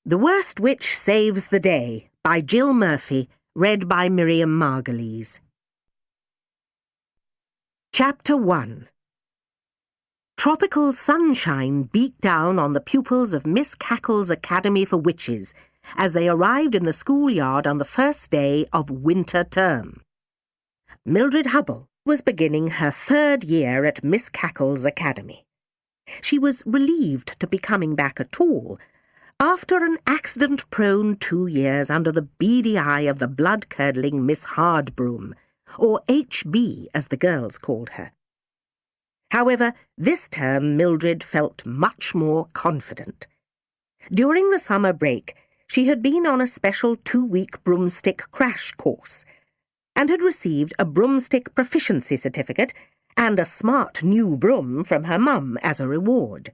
The Worst Witch Saves the Day by Jill Murphy, read by Miriam Margolyes. Chapter 1. Tropical sunshine beat down on the pupils of Miss Cackle's Academy for Witches as they arrived in the schoolyard on the first day of winter term. Mildred Hubble was beginning her 3rd year at Miss Cackle's Academy. She was relieved to be coming back at all, after an accident-prone 2 years under the beady eye of the blood-curdling Miss Hardbroom, or H.B. as the girls called her. However, this term Mildred felt much more confident. During the summer break, she had been on a special 2-week broomstick crash course, and had received a broomstick proficiency certificate and a smart new broom from her mum as a reward.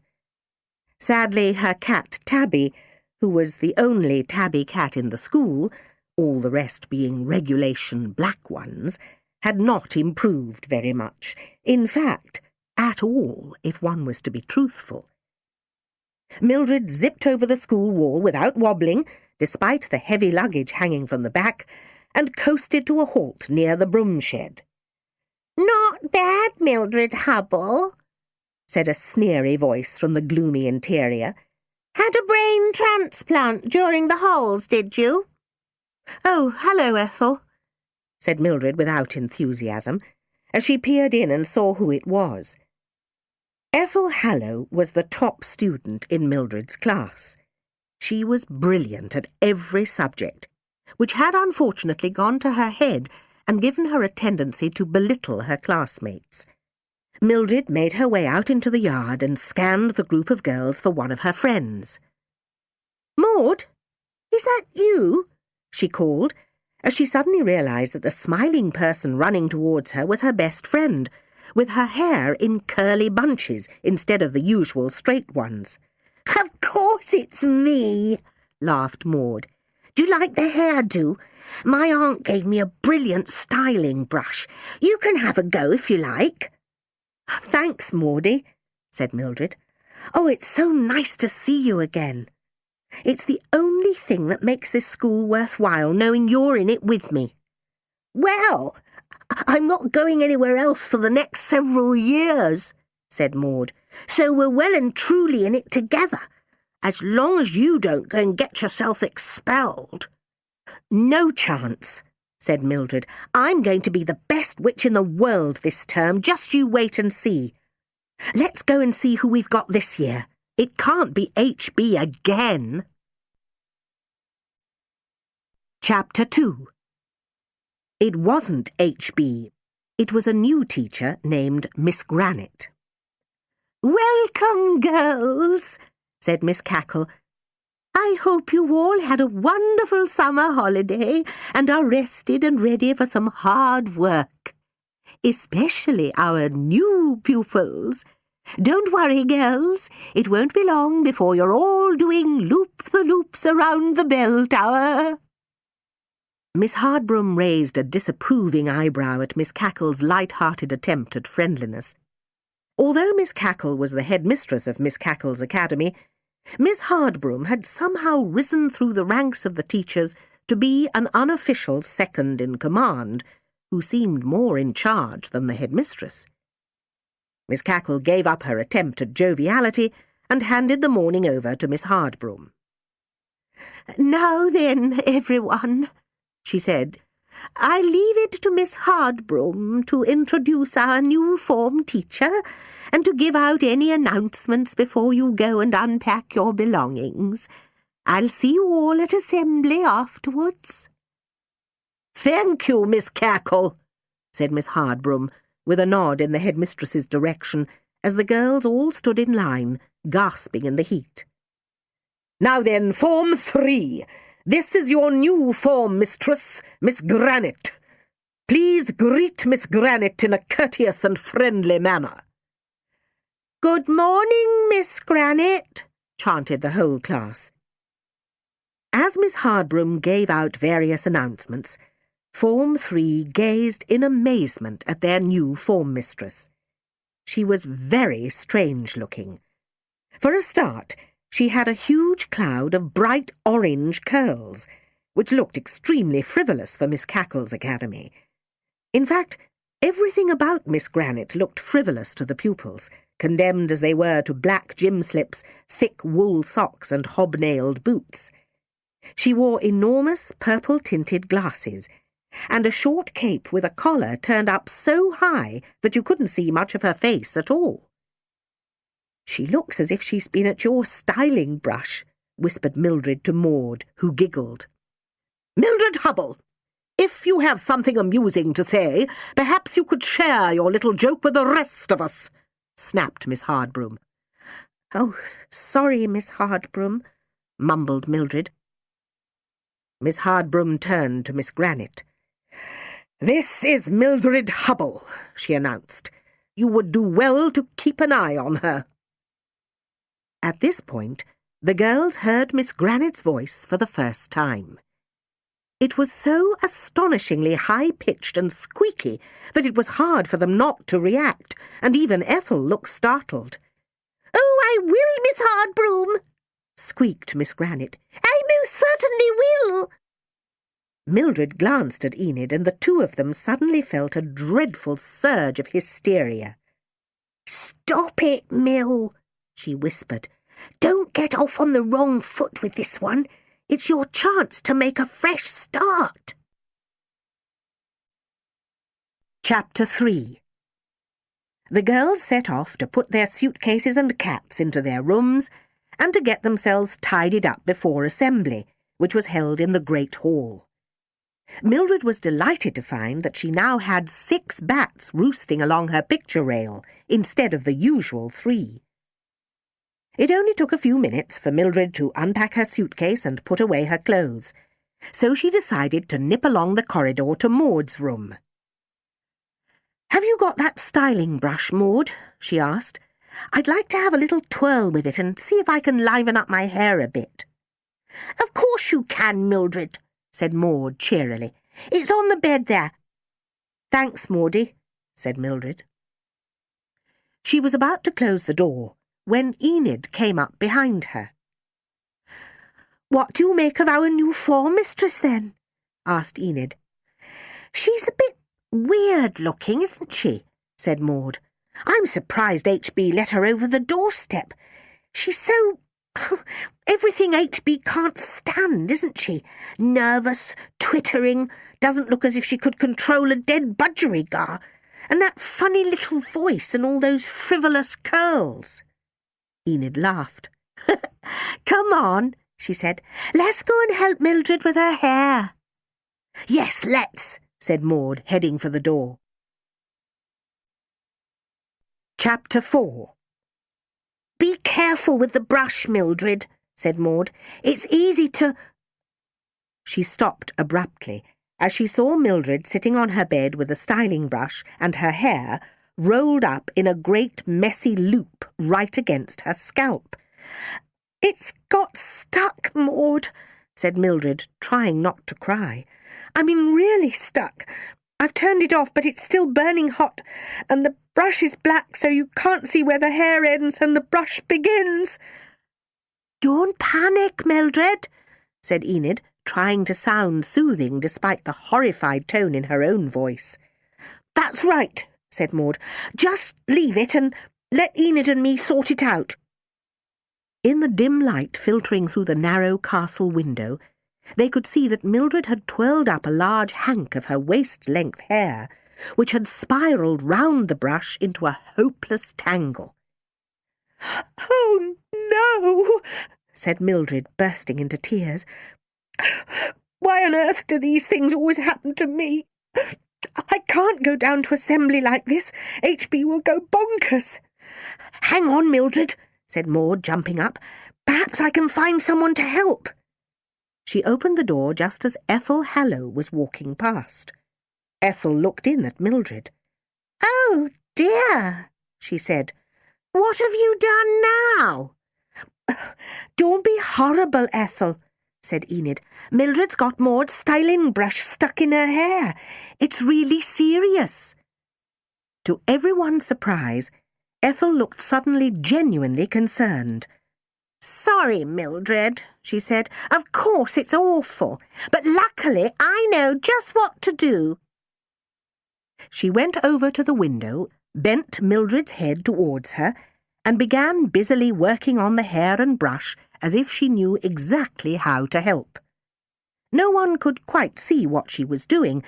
Sadly, her cat Tabby, who was the only tabby cat in the school, all the rest being regulation black ones, had not improved very much. In fact, at all, if one was to be truthful. Mildred zipped over the school wall without wobbling, despite the heavy luggage hanging from the back, and coasted to a halt near the broom shed. "Not bad, Mildred Hubble," said a sneery voice from the gloomy interior. "Had a brain transplant during the holes, did you?" "Oh, hello, Ethel," said Mildred without enthusiasm, as she peered in and saw who it was. Ethel Hallow was the top student in Mildred's class. She was brilliant at every subject, which had unfortunately gone to her head and given her a tendency to belittle her classmates. Mildred made her way out into the yard and scanned the group of girls for one of her friends. "Maud, is that you?" she called, as she suddenly realised that the smiling person running towards her was her best friend, with her hair in curly bunches instead of the usual straight ones. "Of course it's me," laughed Maud. "Do you like the hairdo? My aunt gave me a brilliant styling brush. You can have a go if you like." "Thanks, Maudie," said Mildred. "Oh, it's so nice to see you again. It's the only thing that makes this school worthwhile, knowing you're in it with me." "Well, I'm not going anywhere else for the next several years," said Maud, "so we're well and truly in it together, as long as you don't go and get yourself expelled." "No chance," said Mildred. "I'm going to be the best witch in the world this term. Just you wait and see. Let's go and see who we've got this year. It can't be H.B. again." Chapter 2. It wasn't H.B. It was a new teacher named Miss Granite. "Welcome, girls," said Miss Cackle. "I hope you all had a wonderful summer holiday and are rested and ready for some hard work. Especially our new pupils. Don't worry, girls. It won't be long before you're all doing loop-the-loops around the bell tower." Miss Hardbroom raised a disapproving eyebrow at Miss Cackle's light-hearted attempt at friendliness. Although Miss Cackle was the headmistress of Miss Cackle's Academy, Miss Hardbroom had somehow risen through the ranks of the teachers to be an unofficial second-in-command, who seemed more in charge than the headmistress. Miss Cackle gave up her attempt at joviality and handed the morning over to Miss Hardbroom. "Now then, everyone," she said, "I leave it to Miss Hardbroom to introduce our new form teacher and to give out any announcements before you go and unpack your belongings. I'll see you all at assembly afterwards." "Thank you, Miss Cackle," said Miss Hardbroom, with a nod in the headmistress's direction as the girls all stood in line, gasping in the heat. "Now then, Form 3. This is your new form mistress, Miss Granite. Please greet Miss Granite in a courteous and friendly manner." "Good morning, Miss Granite," chanted the whole class. As Miss Hardbroom gave out various announcements, Form 3 gazed in amazement at their new form mistress. She was very strange-looking. For a start, She had a huge cloud of bright orange curls, which looked extremely frivolous for Miss Cackle's academy. In fact, everything about Miss Grannet looked frivolous to the pupils, condemned as they were to black gym slips, thick wool socks and hobnailed boots. She wore enormous purple-tinted glasses, and a short cape with a collar turned up so high that you couldn't see much of her face at all. "She looks as if she's been at your styling brush," whispered Mildred to Maud, who giggled. "Mildred Hubble, if you have something amusing to say, perhaps you could share your little joke with the rest of us," snapped Miss Hardbroom. "Oh, sorry, Miss Hardbroom," mumbled Mildred. Miss Hardbroom turned to Miss Grannet. "This is Mildred Hubble," she announced. "You would do well to keep an eye on her." At this point, the girls heard Miss Granet's voice for the first time. It was so astonishingly high-pitched and squeaky that it was hard for them not to react, and even Ethel looked startled. "Oh, I will, Miss Hardbroom," squeaked Miss Grannet. "I most certainly will." Mildred glanced at Enid, and the two of them suddenly felt a dreadful surge of hysteria. "Stop it, Mill," she whispered. "Don't get off on the wrong foot with this one. It's your chance to make a fresh start." Chapter 3. The girls set off to put their suitcases and cats into their rooms and to get themselves tidied up before assembly, which was held in the great hall. Mildred was delighted to find that she now had 6 bats roosting along her picture rail instead of the usual 3. It only took a few minutes for Mildred to unpack her suitcase and put away her clothes, so she decided to nip along the corridor to Maud's room. "Have you got that styling brush, Maud?" she asked. "I'd like to have a little twirl with it and see if I can liven up my hair a bit." "Of course you can, Mildred," said Maud cheerily. "It's on the bed there." "Thanks, Maudie," said Mildred. She was about to close the door when Enid came up behind her. "What do you make of our new form mistress, then?" asked Enid. "She's a bit weird-looking, isn't she?" said Maud. "I'm surprised HB let her over the doorstep. She's so... everything HB can't stand, isn't she? Nervous, twittering, doesn't look as if she could control a dead budgerigar, and that funny little voice and all those frivolous curls." Enid laughed. "Come on," she said. "Let's go and help Mildred with her hair." "Yes, let's," said Maud, heading for the door. Chapter 4. "Be careful with the brush, Mildred," said Maud. "It's easy to—" She stopped abruptly as she saw Mildred sitting on her bed with a styling brush and her hair rolled up in a great messy loop right against her scalp. "It's got stuck, Maud," said Mildred, trying not to cry. "I mean really stuck. I've turned it off, but it's still burning hot, and the brush is black so you can't see where the hair ends and the brush begins." "Don't panic, Mildred," said Enid, trying to sound soothing despite the horrified tone in her own voice. "That's right," said Maud. "Just leave it and let Enid and me sort it out." In the dim light filtering through the narrow castle window, they could see that Mildred had twirled up a large hank of her waist-length hair, which had spiralled round the brush into a hopeless tangle. "Oh, no," said Mildred, bursting into tears. "Why on earth do these things always happen to me? I can't go down to assembly like this. HB will go bonkers." "Hang on, Mildred," said Maud, jumping up. "Perhaps I can find someone to help." She opened the door just as Ethel Hallow was walking past. Ethel looked in at Mildred. "Oh, dear," she said. "What have you done now?" "Don't be horrible, Ethel," said Enid. "Mildred's got Maud's styling brush stuck in her hair. It's really serious." To everyone's surprise, Ethel looked suddenly genuinely concerned. "Sorry, Mildred," she said. "Of course it's awful, but luckily I know just what to do." She went over to the window, bent Mildred's head towards her, and began busily working on the hair and brush as if she knew exactly how to help. No one could quite see what she was doing,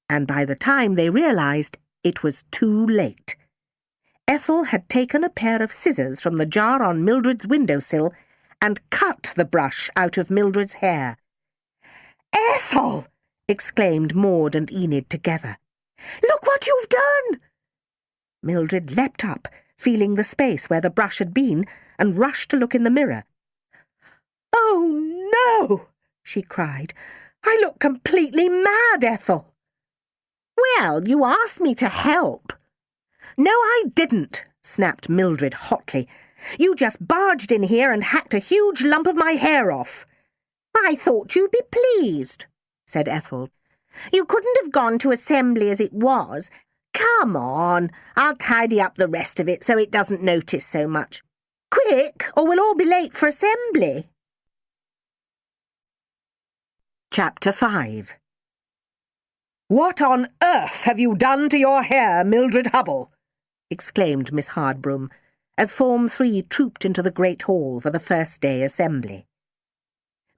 and by the time they realized, it was too late. Ethel had taken a pair of scissors from the jar on Mildred's windowsill and cut the brush out of Mildred's hair. "Ethel!" exclaimed Maud and Enid together. "Look what you've done!" Mildred leapt up, feeling the space where the brush had been, and rushed to look in the mirror. "Oh, no!" she cried. "I look completely mad, Ethel." "Well, you asked me to help." "No, I didn't," snapped Mildred hotly. "You just barged in here and hacked a huge lump of my hair off." "I thought you'd be pleased," said Ethel. "You couldn't have gone to assembly as it was. Come on, I'll tidy up the rest of it so it doesn't notice so much. Quick, or we'll all be late for assembly." Chapter 5. "What on earth have you done to your hair, Mildred Hubble?" exclaimed Miss Hardbroom, as Form 3 trooped into the great hall for the first day assembly.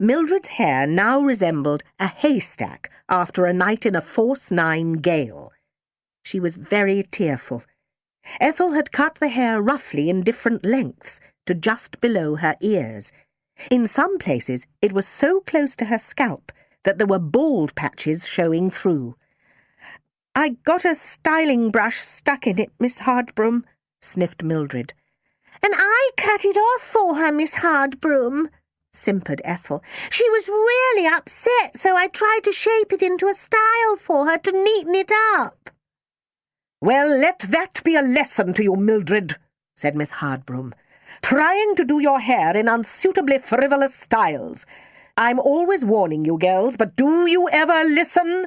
Mildred's hair now resembled a haystack after a night in a force 9 gale. She was very tearful. Ethel had cut the hair roughly in different lengths to just below her ears. In some places it was so close to her scalp that there were bald patches showing through. "I got a styling brush stuck in it, Miss Hardbroom," sniffed Mildred. "And I cut it off for her, Miss Hardbroom," simpered Ethel. "She was really upset, so I tried to shape it into a style for her to neaten it up." "Well, let that be a lesson to you, Mildred," said Miss Hardbroom. "Trying to do your hair in unsuitably frivolous styles. I'm always warning you, girls, but do you ever listen?"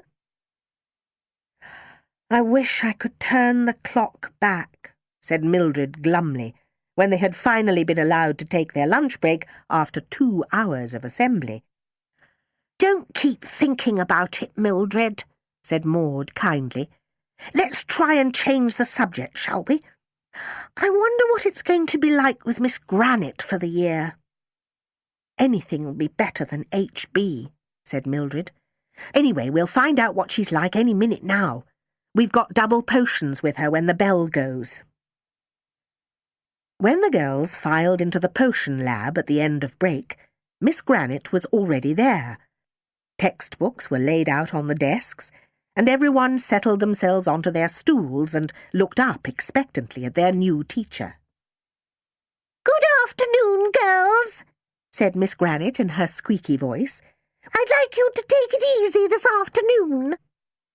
"I wish I could turn the clock back," said Mildred glumly, when they had finally been allowed to take their lunch break after 2 hours of assembly. "Don't keep thinking about it, Mildred," said Maud kindly. "Let's try and change the subject, shall we? I wonder what it's going to be like with Miss Granite for the year." "Anything will be better than HB," said Mildred. "Anyway, we'll find out what she's like any minute now. We've got double potions with her when the bell goes." When the girls filed into the potion lab at the end of break, Miss Granite was already there. Textbooks were laid out on the desks, and everyone settled themselves onto their stools and looked up expectantly at their new teacher. "Good afternoon, girls," said Miss Granite in her squeaky voice. "I'd like you to take it easy this afternoon.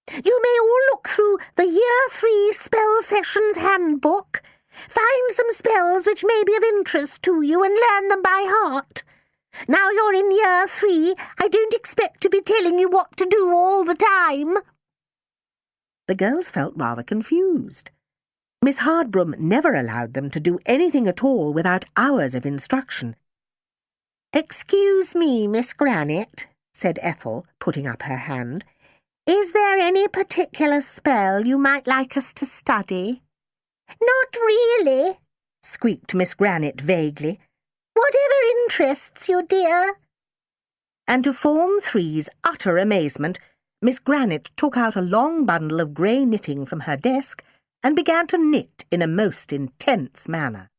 You may all look through the Year 3 Spell Sessions Handbook, find some spells which may be of interest to you and learn them by heart. Now you're in Year 3, I don't expect to be telling you what to do all the time." The girls felt rather confused. Miss Hardbroom never allowed them to do anything at all without hours of instruction. "Excuse me, Miss Granite," said Ethel, putting up her hand. "Is there any particular spell you might like us to study?" "Not really," squeaked Miss Granite vaguely. "Whatever interests you, dear." And to Form 3's utter amazement, Miss Granite took out a long bundle of grey knitting from her desk and began to knit in a most intense manner.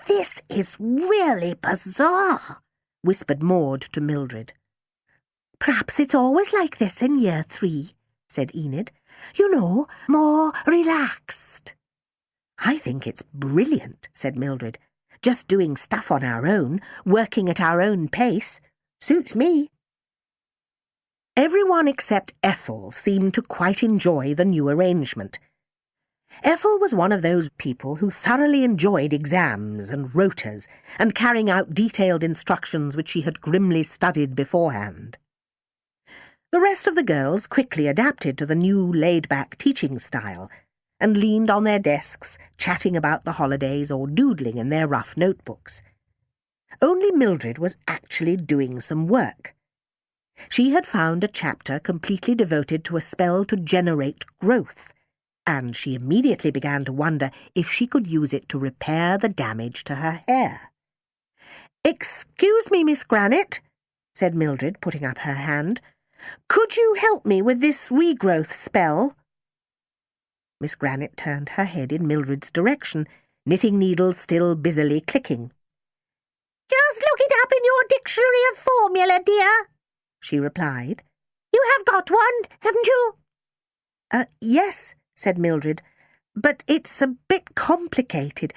"This is really bizarre," whispered Maud to Mildred. "Perhaps it's always like this in Year 3, said Enid. "You know, more relaxed." "I think it's brilliant," said Mildred. "Just doing stuff on our own, working at our own pace. Suits me." Everyone except Ethel seemed to quite enjoy the new arrangement. Ethel was one of those people who thoroughly enjoyed exams and rotas and carrying out detailed instructions which she had grimly studied beforehand. The rest of the girls quickly adapted to the new laid-back teaching style and leaned on their desks, chatting about the holidays or doodling in their rough notebooks. Only Mildred was actually doing some work. She had found a chapter completely devoted to a spell to generate growth, and she immediately began to wonder if she could use it to repair the damage to her hair. "Excuse me, Miss Granite," said Mildred, putting up her hand. "Could you help me with this regrowth spell?" Miss Granite turned her head in Mildred's direction, knitting needles still busily clicking. "Just look it up in your dictionary of formula, dear," she replied. "You have got one, haven't you?" Yes," said Mildred, "but it's a bit complicated."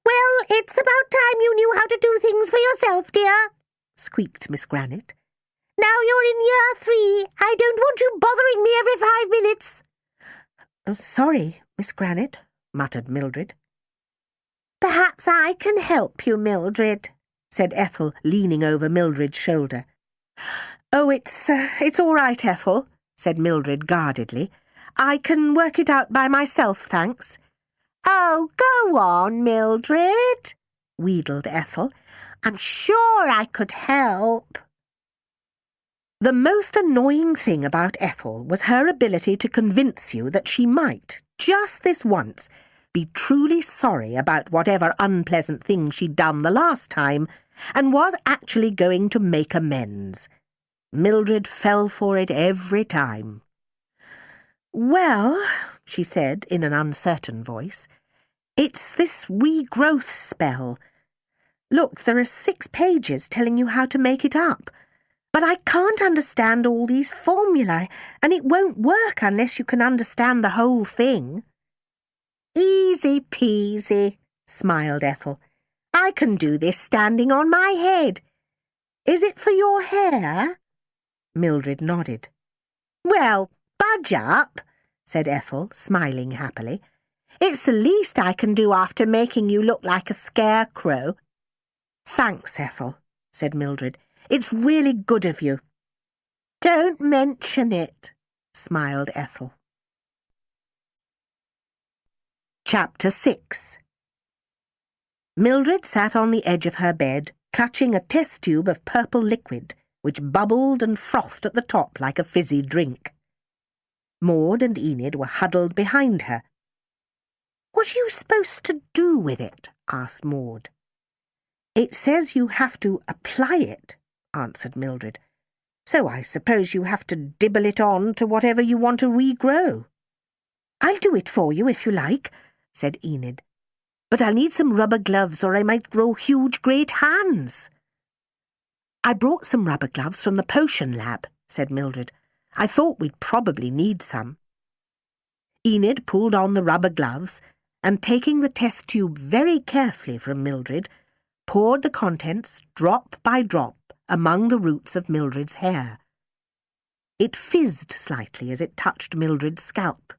"Well, it's about time you knew how to do things for yourself, dear," squeaked Miss Granite. "Now you're in year 3. I don't want you bothering me every 5 minutes. "Sorry, Miss Granite," muttered Mildred. "Perhaps I can help you, Mildred," said Ethel, leaning over Mildred's shoulder. "Oh, it's all right, Ethel," said Mildred guardedly. "I can work it out by myself, thanks." "Oh, go on, Mildred," wheedled Ethel. "I'm sure I could help." The most annoying thing about Ethel was her ability to convince you that she might, just this once, be truly sorry about whatever unpleasant thing she'd done the last time, and was actually going to make amends. Mildred fell for it every time. "Well," she said in an uncertain voice, "it's this regrowth spell. Look, there are 6 pages telling you how to make it up. But I can't understand all these formulae, and it won't work unless you can understand the whole thing." "Easy peasy," smiled Ethel. "I can do this standing on my head. Is it for your hair?" Mildred nodded. "Well, budge up," said Ethel, smiling happily. "It's the least I can do after making you look like a scarecrow." "Thanks, Ethel," said Mildred. "It's really good of you." "Don't mention it," smiled Ethel. Chapter 6. Mildred sat on the edge of her bed, clutching a test tube of purple liquid, which bubbled and frothed at the top like a fizzy drink. Maud and Enid were huddled behind her. "What are you supposed to do with it?" asked Maud. "It says you have to apply it," answered Mildred. "So I suppose you have to dibble it on to whatever you want to regrow." "I'll do it for you if you like," said Enid. "But I'll need some rubber gloves or I might grow huge great hands." "I brought some rubber gloves from the potion lab," said Mildred. "I thought we'd probably need some." Enid pulled on the rubber gloves and, taking the test tube very carefully from Mildred, poured the contents drop by drop among the roots of Mildred's hair. It fizzed slightly as it touched Mildred's scalp.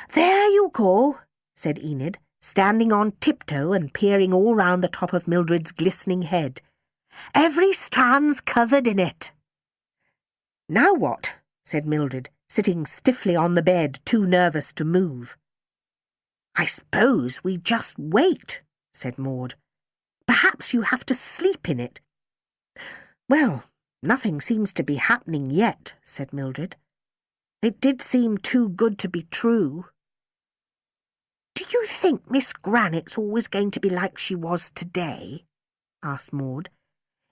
"There you go," said Enid, standing on tiptoe and peering all round the top of Mildred's glistening head. "Every strand's covered in it." "Now what?" said Mildred, sitting stiffly on the bed, too nervous to move. "I suppose we just wait," said Maud. "Perhaps you have to sleep in it." "Well, nothing seems to be happening yet," said Mildred. "It did seem too good to be true." "Do you think Miss Granite's always going to be like she was today?" asked Maud.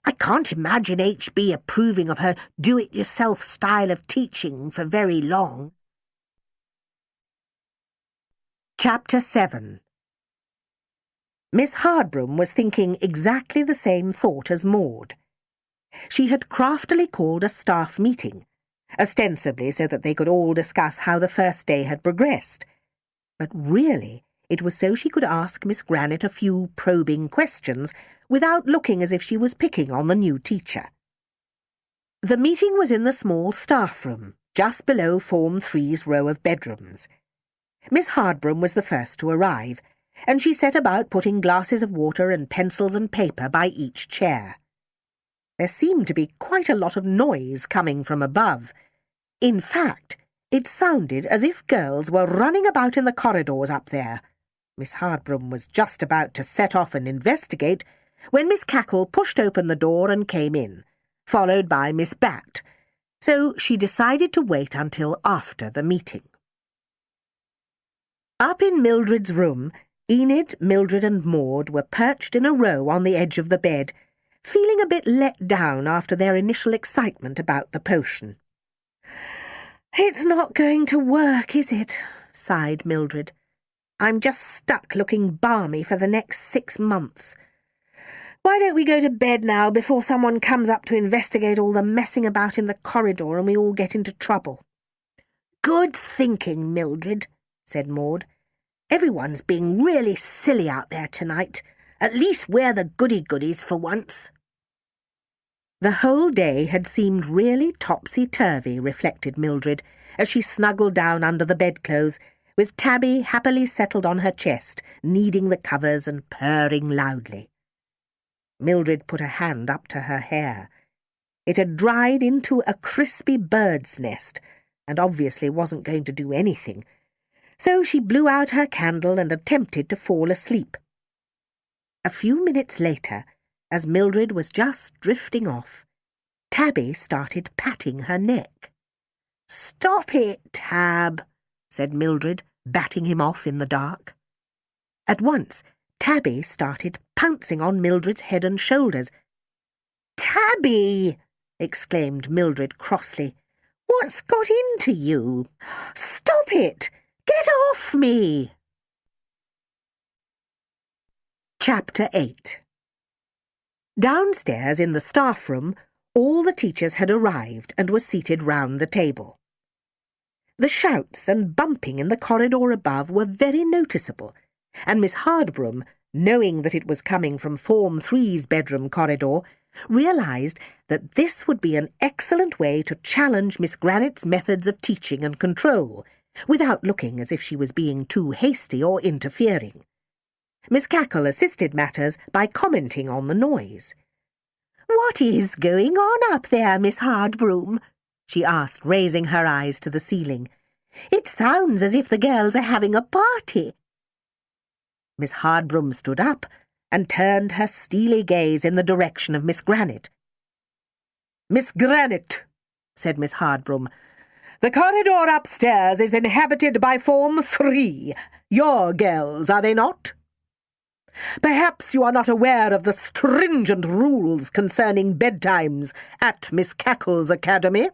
"I can't imagine HB approving of her do-it-yourself style of teaching for very long." Chapter 7. Miss Hardbroom was thinking exactly the same thought as Maud. She had craftily called a staff meeting, ostensibly so that they could all discuss how the first day had progressed. But really, it was so she could ask Miss Granite a few probing questions without looking as if she was picking on the new teacher. The meeting was in the small staff room, just below Form 3's row of bedrooms. Miss Hardbroom was the first to arrive, and she set about putting glasses of water and pencils and paper by each chair. There seemed to be quite a lot of noise coming from above. In fact, it sounded as if girls were running about in the corridors up there. Miss Hardbroom was just about to set off and investigate when Miss Cackle pushed open the door and came in, followed by Miss Bat, so she decided to wait until after the meeting. Up in Mildred's room, Enid, Mildred and Maud were perched in a row on the edge of the bed, feeling a bit let down after their initial excitement about the potion. "It's not going to work, is it?" sighed Mildred. "I'm just stuck looking balmy for the next 6 months. Why don't we go to bed now before someone comes up to investigate all the messing about in the corridor and we all get into trouble?" "Good thinking, Mildred," said Maud. "Everyone's being really silly out there tonight. At least we're the goody-goodies for once." The whole day had seemed really topsy-turvy, reflected Mildred, as she snuggled down under the bedclothes, with Tabby happily settled on her chest, kneading the covers and purring loudly. Mildred put a hand up to her hair. It had dried into a crispy bird's nest, and obviously wasn't going to do anything, so she blew out her candle and attempted to fall asleep. A few minutes later, as Mildred was just drifting off, Tabby started patting her neck. "Stop it, Tab," said Mildred, batting him off in the dark. At once, Tabby started pouncing on Mildred's head and shoulders. "Tabby!" exclaimed Mildred crossly. "What's got into you? Stop it! Get off me!" Chapter 8. Downstairs in the staff room, all the teachers had arrived and were seated round the table. The shouts and bumping in the corridor above were very noticeable, and Miss Hardbroom, knowing that it was coming from Form 3's bedroom corridor, realised that this would be an excellent way to challenge Miss Granit's methods of teaching and control, without looking as if she was being too hasty or interfering. Miss Cackle assisted matters by commenting on the noise. "What is going on up there, Miss Hardbroom?" she asked, raising her eyes to the ceiling. "It sounds as if the girls are having a party." Miss Hardbroom stood up and turned her steely gaze in the direction of Miss Granit. "Miss Granit," said Miss Hardbroom, "the corridor upstairs is inhabited by Form 3. Your girls, are they not? Perhaps you are not aware of the stringent rules concerning bedtimes at Miss Cackle's academy.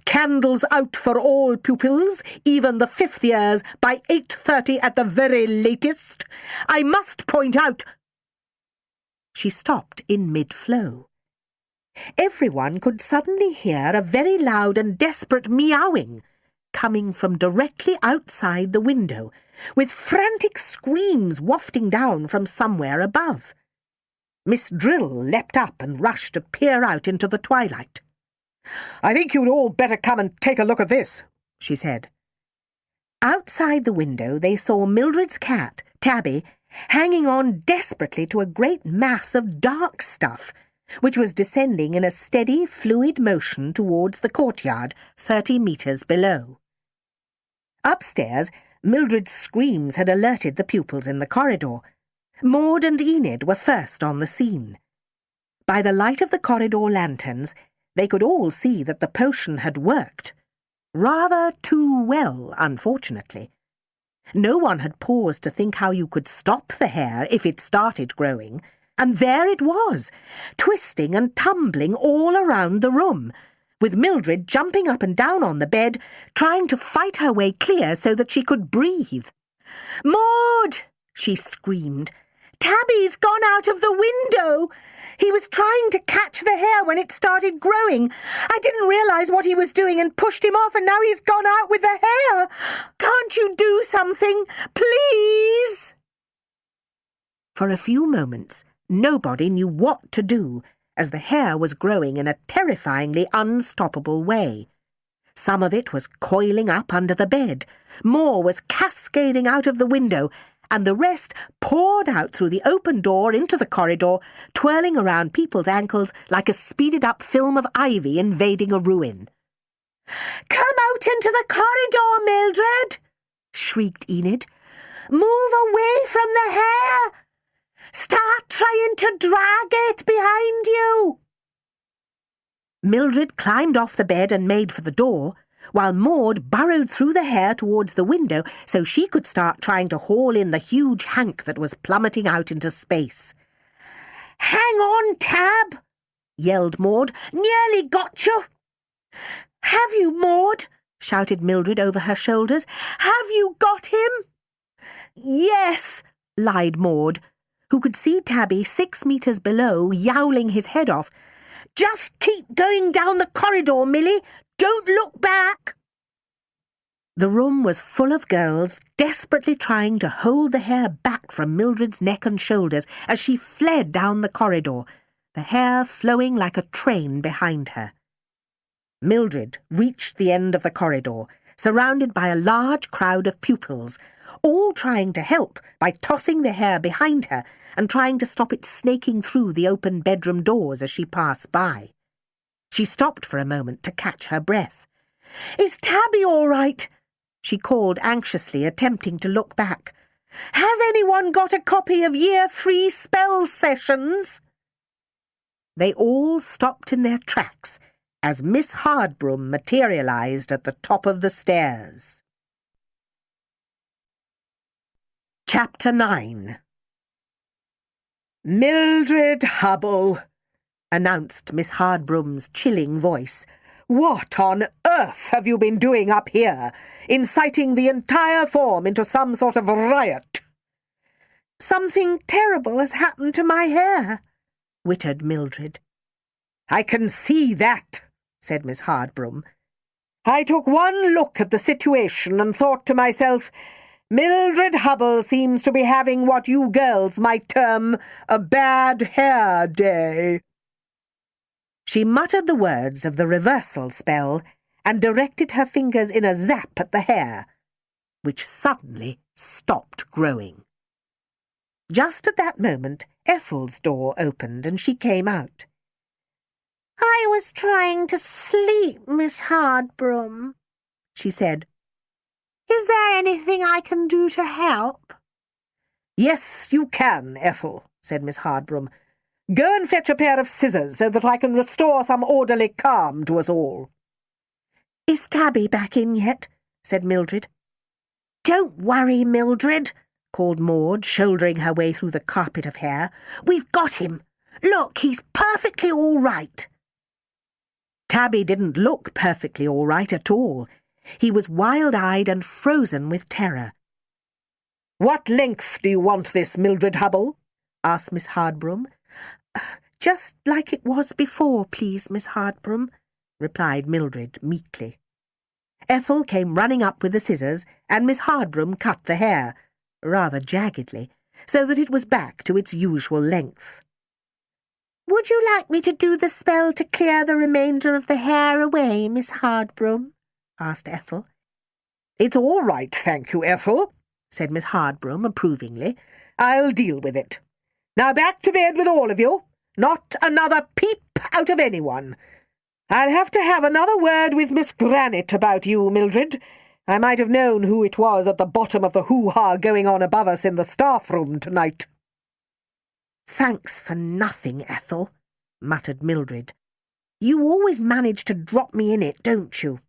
Candles out for all pupils, even the 5th years, by 8:30 at the very latest. I must point out—" She stopped in mid-flow. Everyone could suddenly hear a very loud and desperate meowing coming from directly outside the window, with frantic screams wafting down from somewhere above. Miss Drill leapt up and rushed to peer out into the twilight. "I think you'd all better come and take a look at this," she said. Outside the window they saw Mildred's cat, Tabby, hanging on desperately to a great mass of dark stuff, which was descending in a steady, fluid motion towards the courtyard 30 metres below. Upstairs, Mildred's screams had alerted the pupils in the corridor. Maud and Enid were first on the scene. By the light of the corridor lanterns, they could all see that the potion had worked. Rather too well, unfortunately. No one had paused to think how you could stop the hair if it started growing, and there it was, twisting and tumbling all around the room, with Mildred jumping up and down on the bed, trying to fight her way clear so that she could breathe. "Maud!" she screamed. "Tabby's gone out of the window! He was trying to catch the hair when it started growing. I didn't realise what he was doing and pushed him off, and now he's gone out with the hair. Can't you do something, please?" For a few moments, nobody knew what to do, as the hair was growing in a terrifyingly unstoppable way. Some of it was coiling up under the bed, more was cascading out of the window, and the rest poured out through the open door into the corridor, twirling around people's ankles like a speeded-up film of ivy invading a ruin. "Come out into the corridor, Mildred!" shrieked Enid. "Move away from the hair! Start trying to drag it behind you. Mildred climbed off the bed and made for the door, while Maud burrowed through the hair towards the window so she could start trying to haul in the huge hank that was plummeting out into space. "Hang on, Tab!" yelled Maud. "Nearly got you!" "Have you, Maud?" shouted Mildred over her shoulders. "Have you got him?" "Yes," lied Maud, who could see Tabby 6 meters below, yowling his head off. "Just keep going down the corridor, Millie. Don't look back." The room was full of girls, desperately trying to hold the hair back from Mildred's neck and shoulders as she fled down the corridor, the hair flowing like a train behind her. Mildred reached the end of the corridor, surrounded by a large crowd of pupils, all trying to help by tossing the hair behind her and trying to stop it snaking through the open bedroom doors as she passed by. She stopped for a moment to catch her breath. "Is Tabby all right?" she called anxiously, attempting to look back. "Has anyone got a copy of Year 3 spell sessions?" They all stopped in their tracks as Miss Hardbroom materialised at the top of the stairs. Chapter 9. "Mildred Hubble," announced Miss Hardbroom's chilling voice. "What on earth have you been doing up here, inciting the entire form into some sort of riot?" "Something terrible has happened to my hair," wittered Mildred. "I can see that," said Miss Hardbroom. "I took one look at the situation and thought to myself, Mildred Hubble seems to be having what you girls might term a bad hair day." She muttered the words of the reversal spell and directed her fingers in a zap at the hair, which suddenly stopped growing. Just at that moment, Ethel's door opened and she came out. "I was trying to sleep, Miss Hardbroom," she said. "Is there anything I can do to help?" "Yes, you can, Ethel," said Miss Hardbroom. "Go and fetch a pair of scissors so that I can restore some orderly calm to us all." "Is Tabby back in yet?" said Mildred. "Don't worry, Mildred," called Maud, shouldering her way through the carpet of hair. "We've got him. Look, he's perfectly all right." Tabby didn't look perfectly all right at all. He was wild-eyed and frozen with terror. "What length do you want this, Mildred Hubble?" asked Miss Hardbroom. "Just like it was before, please, Miss Hardbroom," replied Mildred meekly. Ethel came running up with the scissors, and Miss Hardbroom cut the hair, rather jaggedly, so that it was back to its usual length. "Would you like me to do the spell to clear the remainder of the hair away, Miss Hardbroom?" asked Ethel. "It's all right, thank you, Ethel," said Miss Hardbroom approvingly. "I'll deal with it. Now back to bed with all of you. Not another peep out of anyone. I'll have to have another word with Miss Granite about you, Mildred. I might have known who it was at the bottom of the hoo-ha going on above us in the staff room tonight." "Thanks for nothing, Ethel," muttered Mildred. "You always manage to drop me in it, don't you?"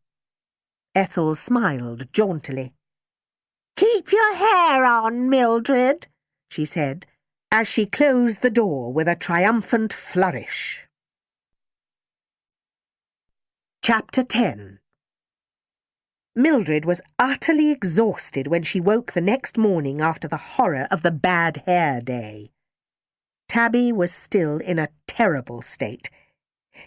Ethel smiled jauntily. "Keep your hair on, Mildred," she said, as she closed the door with a triumphant flourish. Chapter 10. Mildred was utterly exhausted when she woke the next morning after the horror of the bad hair day. Tabby was still in a terrible state.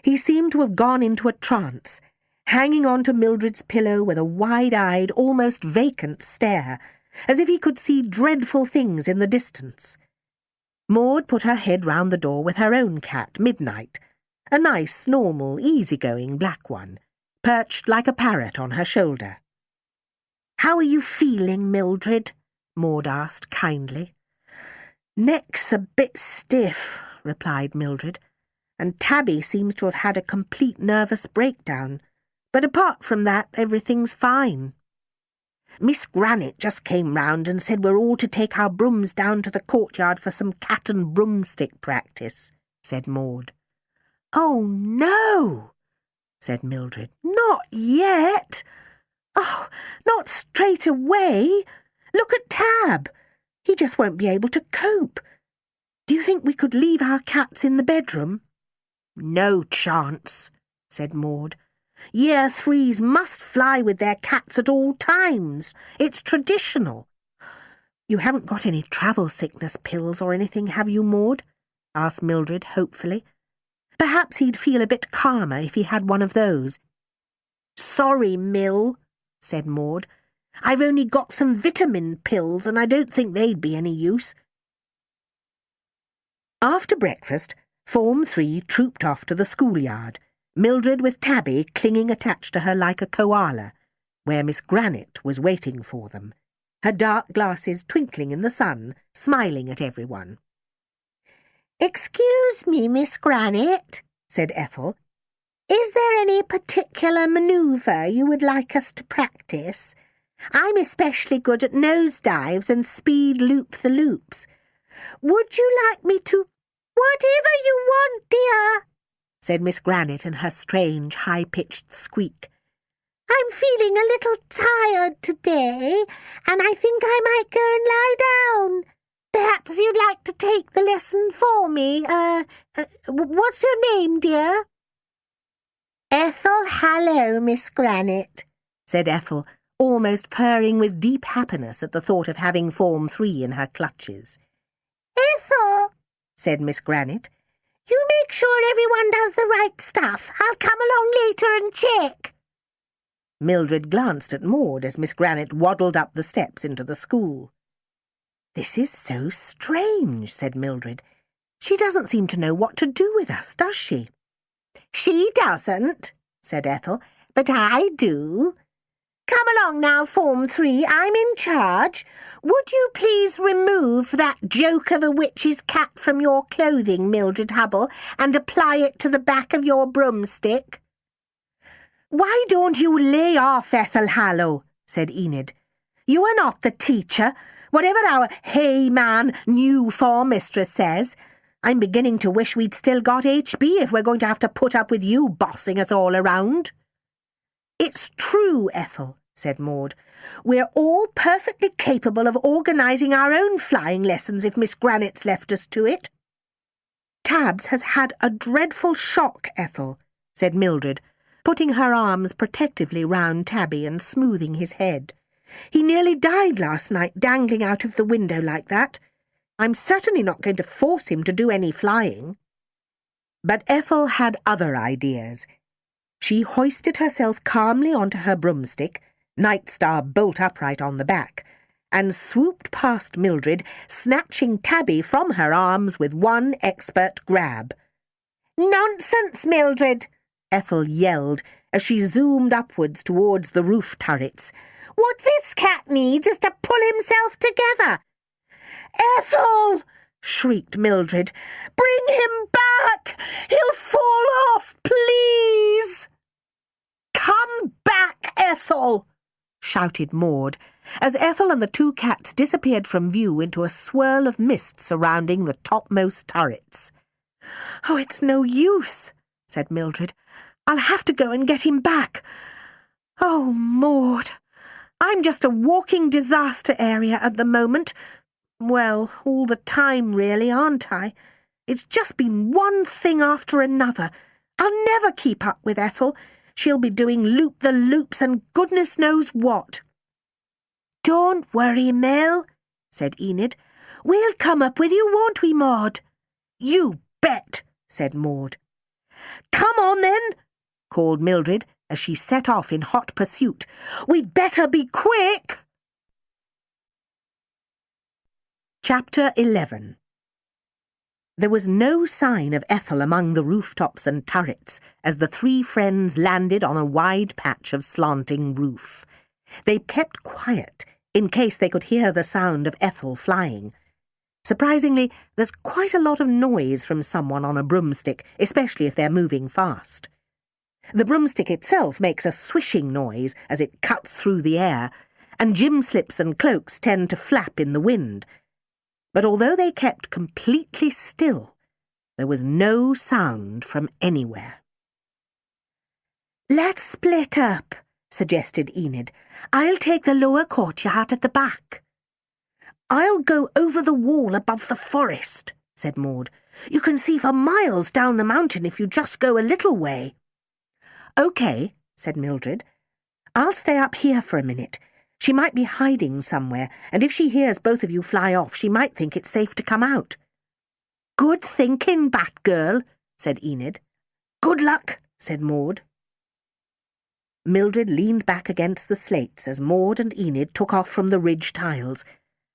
He seemed to have gone into a trance, hanging on to Mildred's pillow with a wide-eyed, almost vacant stare, as if he could see dreadful things in the distance. Maud put her head round the door with her own cat, Midnight, a nice, normal, easy-going black one, perched like a parrot on her shoulder. "How are you feeling, Mildred?" Maud asked kindly. "Neck's a bit stiff," replied Mildred, "and Tabby seems to have had a complete nervous breakdown. But apart from that, everything's fine." Miss Granite just came round and said we're all to take our brooms down to the courtyard for some cat and broomstick practice," said Maud. "Oh, no," said Mildred. "Not yet. Oh, not straight away. Look at Tab. He just won't be able to cope. Do you think we could leave our cats in the bedroom?" "No chance," said Maud. "Year threes must fly with their cats at all times. It's traditional." "You haven't got any travel sickness pills or anything, have you, Maud?" asked Mildred hopefully. "Perhaps he'd feel a bit calmer if he had one of those." "Sorry, Mill," said Maud. "I've only got some vitamin pills and I don't think they'd be any use." After breakfast, Form 3 trooped off to the schoolyard, Mildred with Tabby clinging attached to her like a koala, where Miss Granite was waiting for them, her dark glasses twinkling in the sun, smiling at everyone. "Excuse me, Miss Granite," said Ethel. "Is there any particular manoeuvre you would like us to practice? I'm especially good at nosedives and speed loop-the-loops. Would you like me to—" "Whatever you want, dear," said Miss Granite in her strange, high-pitched squeak. "I'm feeling a little tired today, and I think I might go and lie down. Perhaps you'd like to take the lesson for me. What's your name, dear?" "Ethel Hallow, Miss Granite," said Ethel, almost purring with deep happiness at the thought of having Form 3 in her clutches. "Ethel," said Miss Granite, "you make sure everyone does the right stuff. I'll come along later and check." Mildred glanced at Maud as Miss Granite waddled up the steps into the school. "This is so strange," said Mildred. "She doesn't seem to know what to do with us, does she?" "She doesn't," said Ethel, "but I do. Come along now, Form 3, I'm in charge. Would you please remove that joke of a witch's cat from your clothing, Mildred Hubble, and apply it to the back of your broomstick?" "Why don't you lay off, Ethel Hallow?" said Enid. "You are not the teacher, whatever our hey-man new form mistress says. I'm beginning to wish we'd still got HB if we're going to have to put up with you bossing us all around." "It's true, Ethel," said Maud. "We're all perfectly capable of organising our own flying lessons if Miss Granite's left us to it." "Tabs has had a dreadful shock, Ethel," said Mildred, putting her arms protectively round Tabby and smoothing his head. "He nearly died last night, dangling out of the window like that. I'm certainly not going to force him to do any flying." But Ethel had other ideas. She hoisted herself calmly onto her broomstick, Nightstar bolt upright on the back, and swooped past Mildred, snatching Tabby from her arms with one expert grab. "Nonsense, Mildred!" Ethel yelled as she zoomed upwards towards the roof turrets. "What this cat needs is to pull himself together." "Ethel!" shrieked Mildred. "Bring him back! He'll fall off, please!" "Come back, Ethel!" shouted Maud, as Ethel and the two cats disappeared from view into a swirl of mist surrounding the topmost turrets. "Oh, it's no use," said Mildred. "I'll have to go and get him back. Oh, Maud, I'm just a walking disaster area at the moment. Well, all the time, really, aren't I? It's just been one thing after another. I'll never keep up with Ethel. She'll be doing loop-the-loops and goodness knows what." "Don't worry, Mel," said Enid. "We'll come up with you, won't we, Maud?" "You bet," said Maud. "Come on, then," called Mildred as she set off in hot pursuit. "We'd better be quick." Chapter 11. There was no sign of Ethel among the rooftops and turrets as the three friends landed on a wide patch of slanting roof. They kept quiet in case they could hear the sound of Ethel flying. Surprisingly, there's quite a lot of noise from someone on a broomstick, especially if they're moving fast. The broomstick itself makes a swishing noise as it cuts through the air, and gym slips and cloaks tend to flap in the wind. But although they kept completely still, there was no sound from anywhere. "Let's split up," suggested Enid. "I'll take the lower courtyard at the back." "I'll go over the wall above the forest," said Maud. "You can see for miles down the mountain if you just go a little way." "OK," said Mildred. "I'll stay up here for a minute. She might be hiding somewhere, and if she hears both of you fly off, she might think it's safe to come out." "Good thinking, Batgirl," said Enid. "Good luck," said Maud. Mildred leaned back against the slates as Maud and Enid took off from the ridge tiles,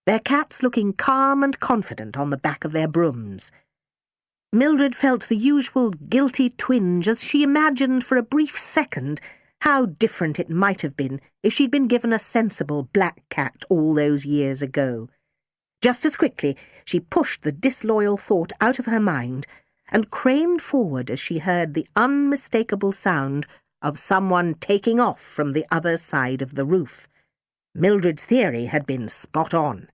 their cats looking calm and confident on the back of their brooms. Mildred felt the usual guilty twinge as she imagined for a brief second how different it might have been if she'd been given a sensible black cat all those years ago. Just as quickly, she pushed the disloyal thought out of her mind and craned forward as she heard the unmistakable sound of someone taking off from the other side of the roof. Mildred's theory had been spot on.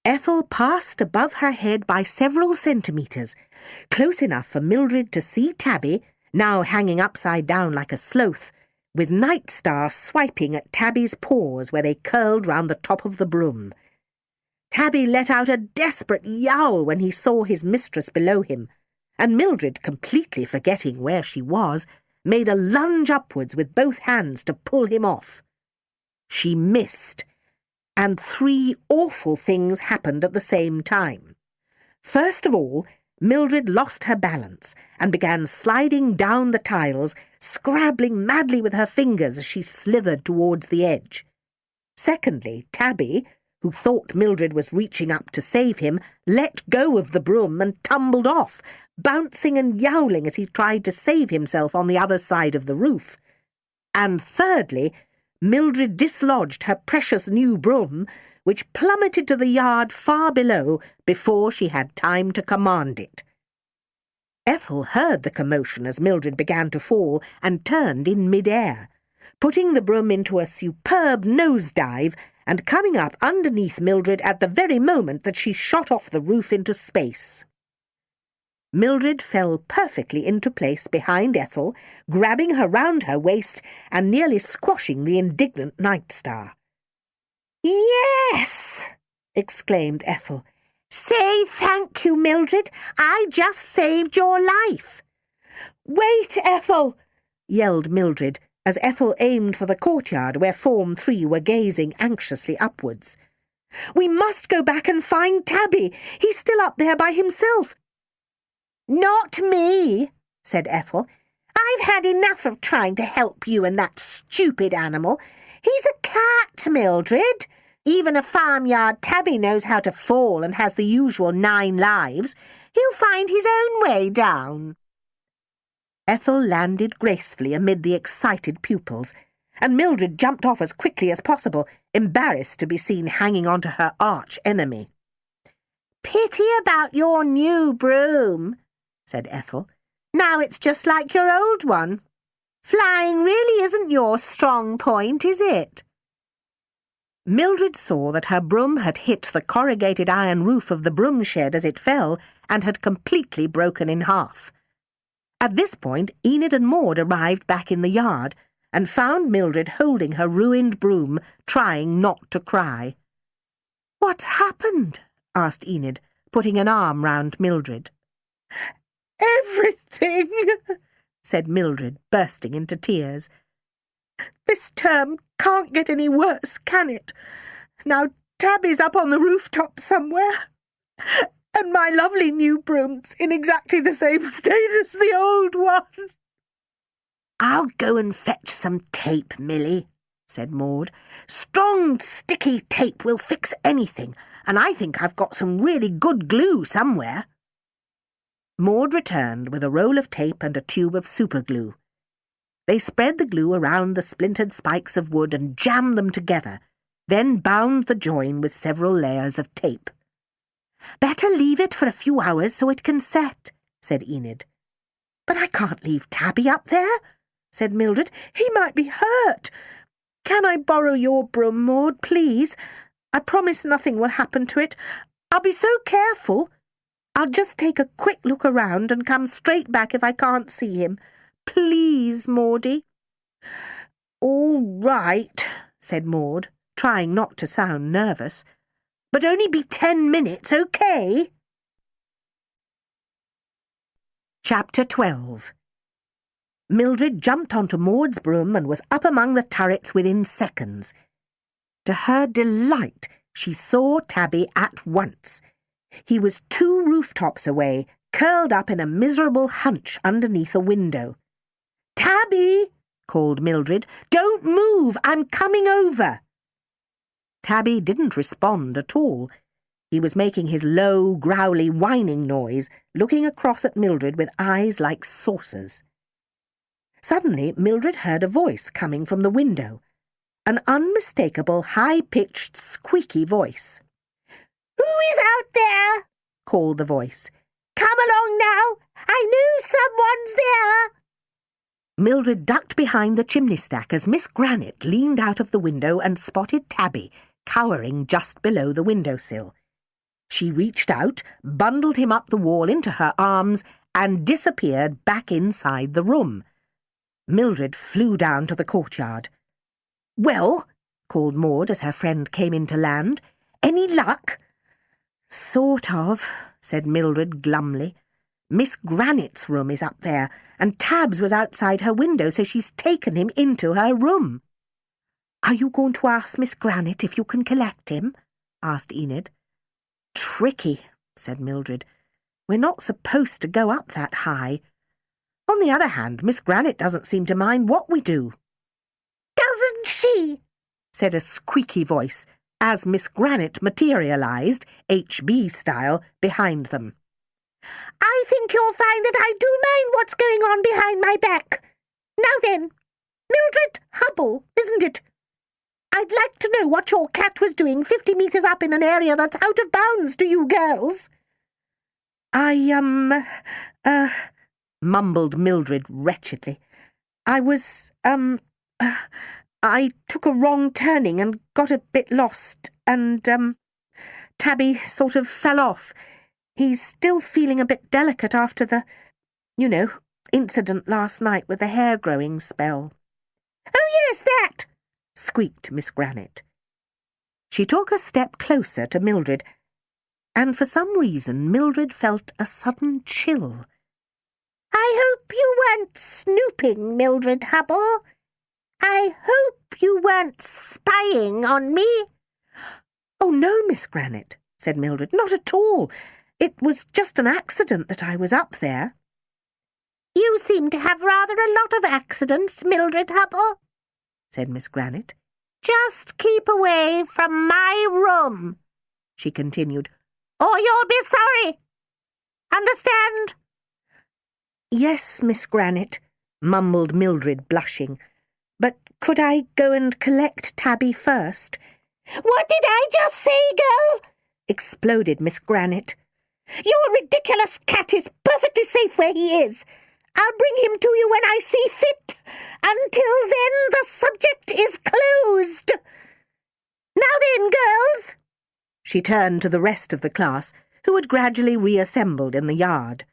Ethel passed above her head by several centimetres, close enough for Mildred to see Tabby, now hanging upside down like a sloth, with Nightstar swiping at Tabby's paws where they curled round the top of the broom. Tabby let out a desperate yowl when he saw his mistress below him, and Mildred, completely forgetting where she was, made a lunge upwards with both hands to pull him off. She missed, and 3 awful things happened at the same time. First of all, Mildred lost her balance and began sliding down the tiles, scrabbling madly with her fingers as she slithered towards the edge. Secondly, Tabby, who thought Mildred was reaching up to save him, let go of the broom and tumbled off, bouncing and yowling as he tried to save himself on the other side of the roof. And thirdly, Mildred dislodged her precious new broom, which plummeted to the yard far below before she had time to command it. Ethel heard the commotion as Mildred began to fall and turned in mid-air, putting the broom into a superb nosedive and coming up underneath Mildred at the very moment that she shot off the roof into space. Mildred fell perfectly into place behind Ethel, grabbing her round her waist and nearly squashing the indignant Nightstar. "Yes!" exclaimed Ethel. "Say thank you, Mildred. I just saved your life." "Wait, Ethel!" yelled Mildred, as Ethel aimed for the courtyard where Form 3 were gazing anxiously upwards. "We must go back and find Tabby. He's still up there by himself." "Not me," said Ethel. "I've had enough of trying to help you and that stupid animal. He's a cat, Mildred. Even a farmyard tabby knows how to fall and has the usual 9 lives. He'll find his own way down." Ethel landed gracefully amid the excited pupils, and Mildred jumped off as quickly as possible, embarrassed to be seen hanging on to her arch-enemy. "Pity about your new broom," said Ethel. "Now it's just like your old one. Flying really isn't your strong point, is it?" Mildred saw that her broom had hit the corrugated iron roof of the broom shed as it fell and had completely broken in half. At this point, Enid and Maud arrived back in the yard and found Mildred holding her ruined broom, trying not to cry. "What's happened?" asked Enid, putting an arm round Mildred. "Everything," said Mildred, bursting into tears. "This term can't get any worse, can it? Now Tabby's up on the rooftop somewhere, and my lovely new broom's in exactly the same state as the old one." "I'll go and fetch some tape, Millie," said Maud. "Strong, sticky tape will fix anything, and I think I've got some really good glue somewhere." Maud returned with a roll of tape and a tube of superglue. They spread the glue around the splintered spikes of wood and jammed them together, then bound the join with several layers of tape. "Better leave it for a few hours so it can set," said Enid. "But I can't leave Tabby up there," said Mildred. "He might be hurt." "Can I borrow your broom, Maud, please? I promise nothing will happen to it. I'll be so careful. I'll just take a quick look around and come straight back if I can't see him. Please, Maudie." "All right," said Maud, trying not to sound nervous. "But only be 10 minutes, OK?" Chapter 12. Mildred jumped onto Maud's broom and was up among the turrets within seconds. To her delight, she saw Tabby at once. He was 2 rooftops away, curled up in a miserable hunch underneath a window. "Tabby!" called Mildred. "Don't move! I'm coming over!" Tabby didn't respond at all. He was making his low, growly, whining noise, looking across at Mildred with eyes like saucers. Suddenly, Mildred heard a voice coming from the window. An unmistakable, high-pitched, squeaky voice. "Who is out there?" called the voice. "Come along now! I know someone's there!" Mildred ducked behind the chimney stack as Miss Granite leaned out of the window and spotted Tabby, cowering just below the windowsill. She reached out, bundled him up the wall into her arms, and disappeared back inside the room. Mildred flew down to the courtyard. "Well," called Maud as her friend came in to land, "any luck?" "Sort of," said Mildred glumly. "Miss Granite's room is up there, and Tabs was outside her window, so she's taken him into her room." "Are you going to ask Miss Granite if you can collect him?" asked Enid. "Tricky," said Mildred. "We're not supposed to go up that high. On the other hand, Miss Granite doesn't seem to mind what we do." "Doesn't she?" said a squeaky voice, as Miss Granite materialised, HB style, behind them. "I think you'll find that I do mind what's going on behind my back. Now then, Mildred Hubble, isn't it? I'd like to know what your cat was doing 50 metres up in an area that's out of bounds to you girls." Mumbled Mildred wretchedly. "I took a wrong turning and got a bit lost, and, Tabby sort of fell off. He's still feeling a bit delicate after the, incident last night with the hair-growing spell." "Oh, yes, that!" squeaked Miss Granite. She took a step closer to Mildred, and for some reason Mildred felt a sudden chill. "I hope you weren't snooping, Mildred Hubble. I hope you weren't spying on me." "Oh, no, Miss Granite," said Mildred, "not at all. It was just an accident that I was up there." "You seem to have rather a lot of accidents, Mildred Hubble," said Miss Granite. "Just keep away from my room," she continued, "or you'll be sorry. Understand?" "Yes, Miss Granite," mumbled Mildred, blushing. "But could I go and collect Tabby first?" "What did I just say, girl?" exploded Miss Granite. "Your ridiculous cat is perfectly safe where he is. I'll bring him to you when I see fit. Until then, the subject is closed. Now then, girls." She turned to the rest of the class, who had gradually reassembled in the yard.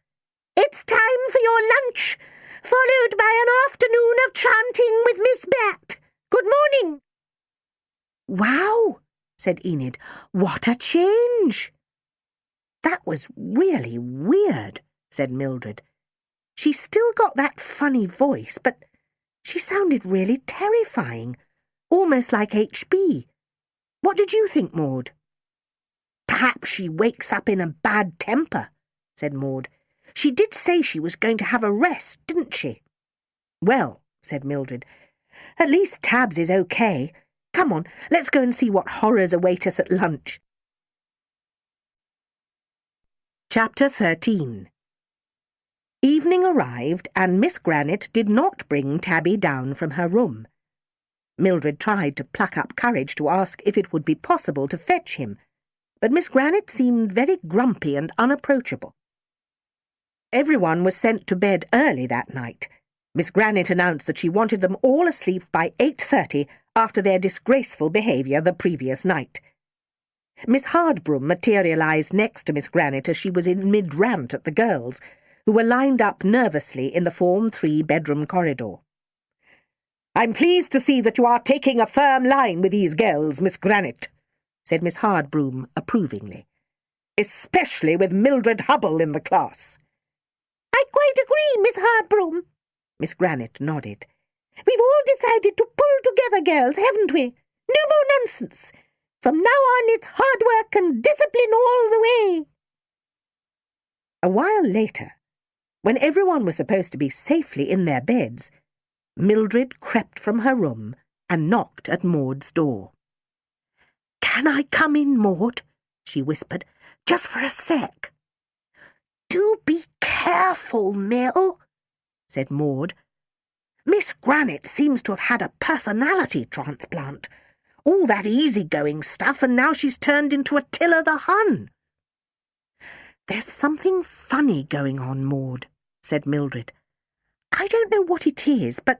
"It's time for your lunch, followed by an afternoon of chanting with Miss Bat. Good morning." "Wow," said Enid. "What a change." "That was really weird," said Mildred. "She still got that funny voice, but she sounded really terrifying, almost like HB. What did you think, Maud?" "Perhaps she wakes up in a bad temper," said Maud. "She did say she was going to have a rest, didn't she?" "Well," said Mildred, "at least Tabs is OK. Come on, let's go and see what horrors await us at lunch." Chapter 13. Evening arrived, and Miss Granite did not bring Tabby down from her room. Mildred tried to pluck up courage to ask if it would be possible to fetch him, but Miss Granite seemed very grumpy and unapproachable. Everyone was sent to bed early that night. Miss Granite announced that she wanted them all asleep by 8:30 after their disgraceful behaviour the previous night. Miss Hardbroom materialised next to Miss Grannet as she was in mid-rant at the girls, who were lined up nervously in the Form 3 bedroom corridor. "I'm pleased to see that you are taking a firm line with these girls, Miss Grannet," said Miss Hardbroom approvingly. "Especially with Mildred Hubble in the class." "I quite agree, Miss Hardbroom." Miss Grannet nodded. "We've all decided to pull together, girls, haven't we? No more nonsense. From now on it's hard work and discipline all the way." A while later, when everyone was supposed to be safely in their beds, Mildred crept from her room and knocked at Maud's door. "Can I come in, Maud?" she whispered. "Just for a sec." "Do be careful, Mill," said Maud. "Miss Grannet seems to have had a personality transplant. All that easygoing stuff, and now she's turned into Attila the Hun." "There's something funny going on, Maud," said Mildred. "I don't know what it is, but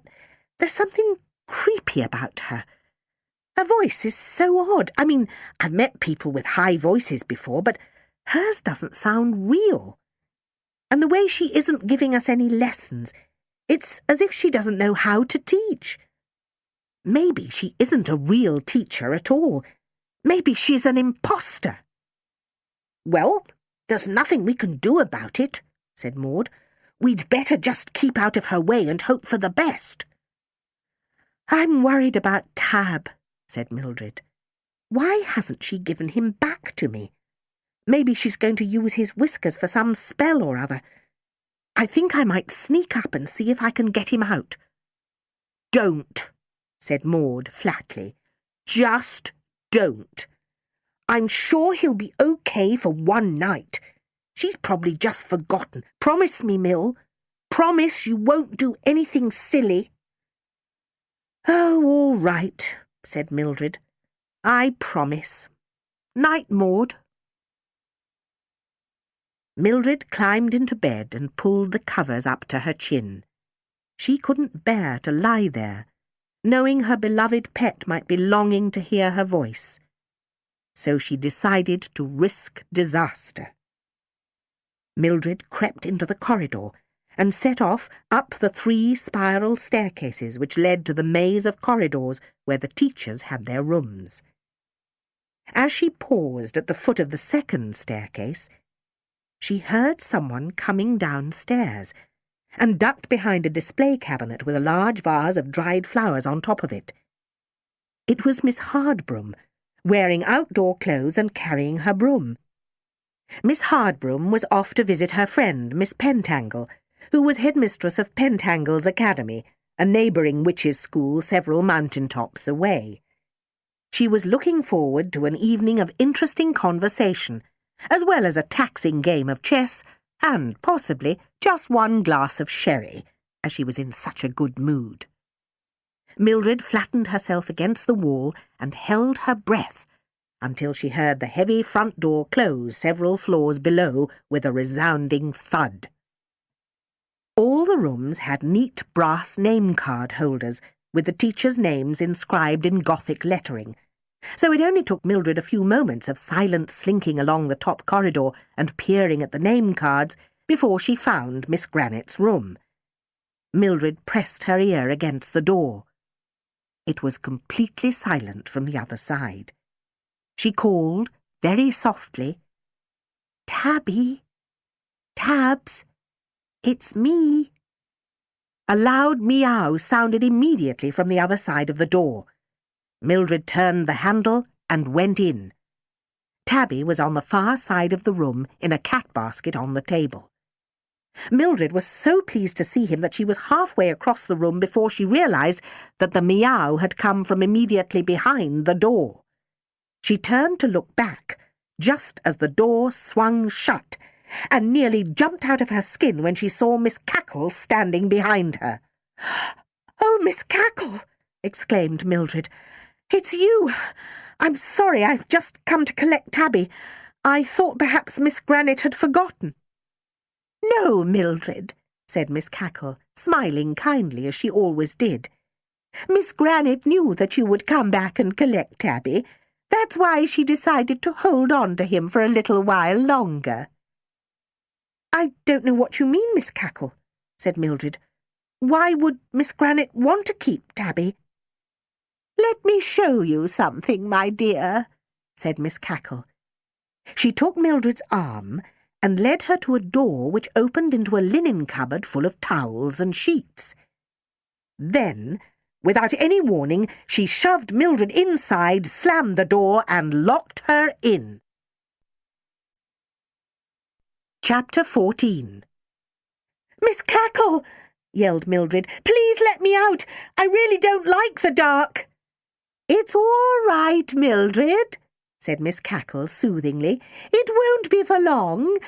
there's something creepy about her. Her voice is so odd. I mean, I've met people with high voices before, but hers doesn't sound real. And the way she isn't giving us any lessons, it's as if she doesn't know how to teach. Maybe she isn't a real teacher at all. Maybe she's an imposter." "Well, there's nothing we can do about it," said Maud. "We'd better just keep out of her way and hope for the best." "I'm worried about Tab," said Mildred. "Why hasn't she given him back to me? Maybe she's going to use his whiskers for some spell or other. I think I might sneak up and see if I can get him out." "Don't," said Maud flatly. "Just don't. I'm sure he'll be okay for one night. She's probably just forgotten. Promise me, Mill. Promise you won't do anything silly." "Oh, all right," said Mildred. "I promise. Night, Maud." Mildred climbed into bed and pulled the covers up to her chin. She couldn't bear to lie there, knowing her beloved pet might be longing to hear her voice. So she decided to risk disaster. Mildred crept into the corridor and set off up the 3 spiral staircases which led to the maze of corridors where the teachers had their rooms. As she paused at the foot of the 2nd staircase, she heard someone coming downstairs and ducked behind a display cabinet with a large vase of dried flowers on top of it. It was Miss Hardbroom, wearing outdoor clothes and carrying her broom. Miss Hardbroom was off to visit her friend, Miss Pentangle, who was headmistress of Pentangle's Academy, a neighbouring witches' school several mountain tops away. She was looking forward to an evening of interesting conversation, as well as a taxing game of chess, and possibly just one glass of sherry, as she was in such a good mood. Mildred flattened herself against the wall and held her breath until she heard the heavy front door close several floors below with a resounding thud. All the rooms had neat brass name-card holders with the teachers' names inscribed in Gothic lettering, so it only took Mildred a few moments of silent slinking along the top corridor and peering at the name cards before she found Miss Granet's room. Mildred pressed her ear against the door. It was completely silent from the other side. She called, very softly, "Tabby! Tabs! It's me!" A loud meow sounded immediately from the other side of the door. Mildred turned the handle and went in. Tabby was on the far side of the room in a cat basket on the table. Mildred was so pleased to see him that she was halfway across the room before she realised that the meow had come from immediately behind the door. She turned to look back, just as the door swung shut, and nearly jumped out of her skin when she saw Miss Cackle standing behind her. "Oh, Miss Cackle!" exclaimed Mildred. "It's you! I'm sorry, I've just come to collect Tabby. I thought perhaps Miss Grannet had forgotten." "No, Mildred," said Miss Cackle, smiling kindly as she always did. Miss Granite knew that you would come back and collect Tabby. That's why she decided to hold on to him for a little while longer." "I don't know what you mean, Miss Cackle," said Mildred. "Why would Miss Granite want to keep Tabby?" "Let me show you something, my dear," said Miss Cackle. She took Mildred's arm and led her to a door which opened into a linen cupboard full of towels and sheets. Then, without any warning, she shoved Mildred inside, slammed the door, and locked her in. Chapter 14. "Miss Cackle!" yelled Mildred. "Please let me out! I really don't like the dark." "It's all right, Mildred," said Miss Cackle soothingly. "It won't be for long.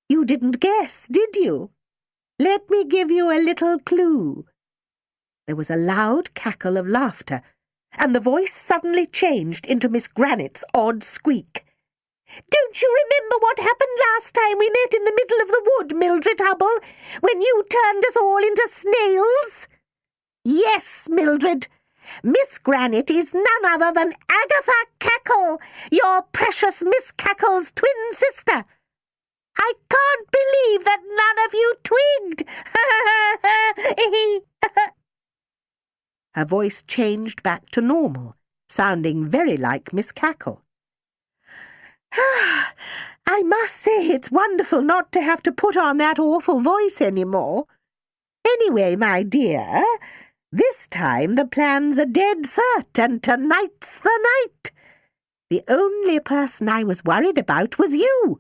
You didn't guess, did you? Let me give you a little clue." There was a loud cackle of laughter, and the voice suddenly changed into Miss Granite's odd squeak. "Don't you remember what happened last time we met in the middle of the wood, Mildred Hubble, when you turned us all into snails?" "Yes, Mildred. Miss Granite is none other than Agatha Cackle, your precious Miss Cackle's twin sister. I can't believe that none of you twigged." Her voice changed back to normal, sounding very like Miss Cackle. "I must say it's wonderful not to have to put on that awful voice anymore. Anyway, my dear, this time the plan's a dead cert, and tonight's the night. The only person I was worried about was you,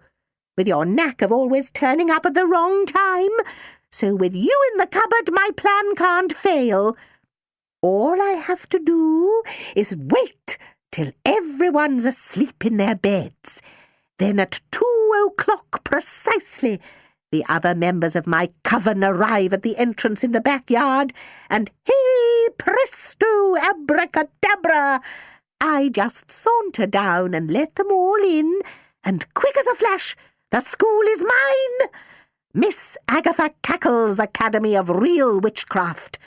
with your knack of always turning up at the wrong time. So with you in the cupboard, my plan can't fail. All I have to do is wait till everyone's asleep in their beds. Then at 2:00 precisely, the other members of my coven arrive at the entrance in the backyard, and hey presto abracadabra, I just saunter down and let them all in, and quick as a flash, the school is mine. Miss Agatha Cackle's Academy of Real Witchcraft.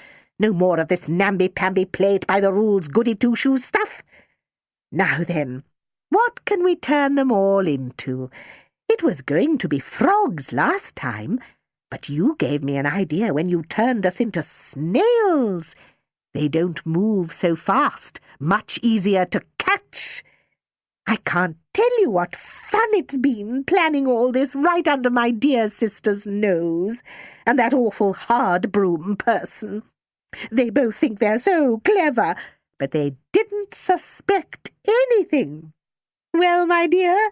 No more of this namby-pamby play-it-by-the-rules goody-two-shoes stuff. Now then, what can we turn them all into? It was going to be frogs last time, but you gave me an idea when you turned us into snails. They don't move so fast, much easier to catch. I can't tell you what fun it's been planning all this right under my dear sister's nose, and that awful hard-broom person. They both think they're so clever, but they didn't suspect anything. Well, my dear,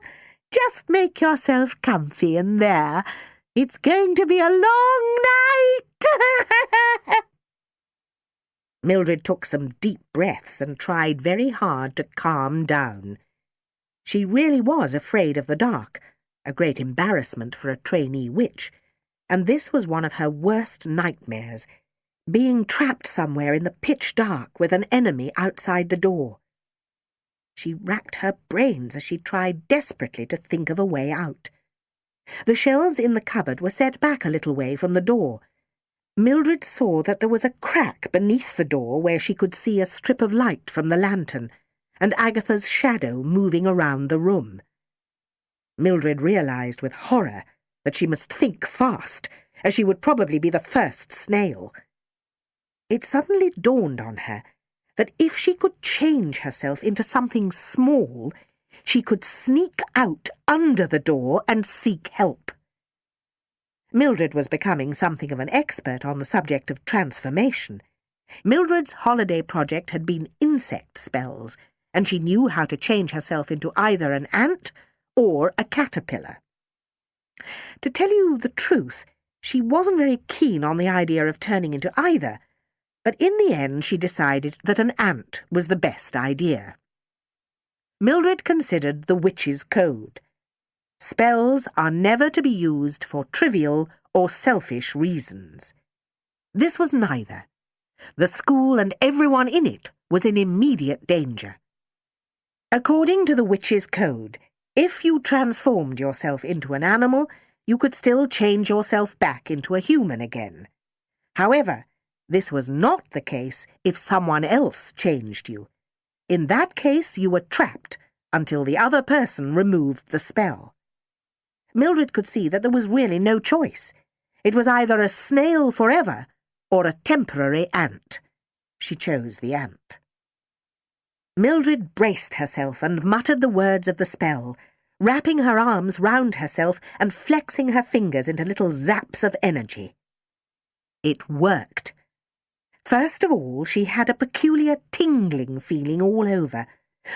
just make yourself comfy in there. It's going to be a long night." Mildred took some deep breaths and tried very hard to calm down. She really was afraid of the dark, a great embarrassment for a trainee witch, and this was one of her worst nightmares, being trapped somewhere in the pitch dark with an enemy outside the door. She racked her brains as she tried desperately to think of a way out. The shelves in the cupboard were set back a little way from the door. Mildred saw that there was a crack beneath the door where she could see a strip of light from the lantern, and Agatha's shadow moving around the room. Mildred realized with horror that she must think fast, as she would probably be the first snail. It suddenly dawned on her that if she could change herself into something small, she could sneak out under the door and seek help. Mildred was becoming something of an expert on the subject of transformation. Mildred's holiday project had been insect spells, and she knew how to change herself into either an ant or a caterpillar. To tell you the truth, she wasn't very keen on the idea of turning into either, but in the end she decided that an ant was the best idea. Mildred considered the witch's code. Spells are never to be used for trivial or selfish reasons. This was neither. The school and everyone in it was in immediate danger. According to the witch's code, if you transformed yourself into an animal, you could still change yourself back into a human again. However, This was not the case if someone else changed you. In that case, you were trapped until the other person removed the spell. Mildred could see that there was really no choice. It was either a snail forever or a temporary ant. She chose the ant. Mildred braced herself and muttered the words of the spell, wrapping her arms round herself and flexing her fingers into little zaps of energy. It worked. First of all, she had a peculiar tingling feeling all over,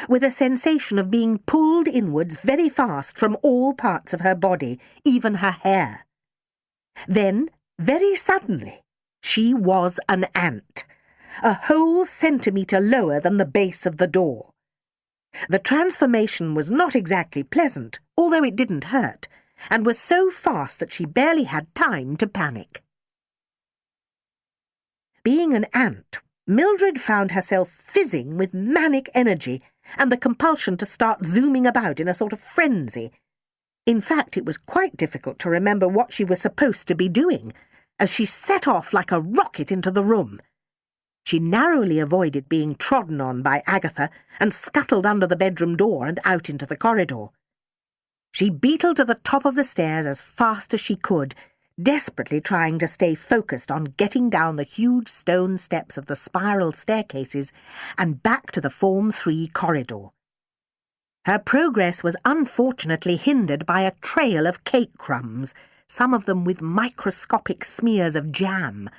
with a sensation of being pulled inwards very fast from all parts of her body, even her hair. Then, very suddenly, she was an ant, a whole centimetre lower than the base of the door. The transformation was not exactly pleasant, although it didn't hurt, and was so fast that she barely had time to panic. Being an ant, Mildred found herself fizzing with manic energy and the compulsion to start zooming about in a sort of frenzy. In fact, it was quite difficult to remember what she was supposed to be doing, as she set off like a rocket into the room. She narrowly avoided being trodden on by Agatha and scuttled under the bedroom door and out into the corridor. She beetled to the top of the stairs as fast as she could, desperately trying to stay focused on getting down the huge stone steps of the spiral staircases and back to the Form 3 corridor. Her progress was unfortunately hindered by a trail of cake crumbs, some of them with microscopic smears of jam,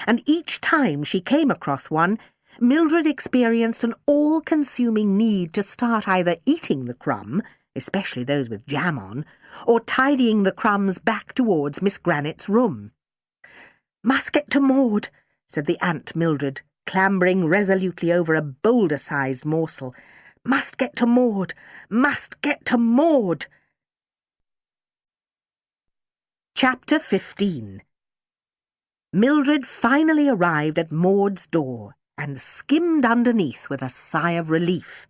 and each time she came across one, Mildred experienced an all-consuming need to start either eating the crumb, especially those with jam on, or tidying the crumbs back towards Miss Granit's room. "Must get to Maud," said the Aunt Mildred, clambering resolutely over a boulder-sized morsel. "Must get to Maud! Must get to Maud!" Chapter 15. Mildred finally arrived at Maud's door and skimmed underneath with a sigh of relief.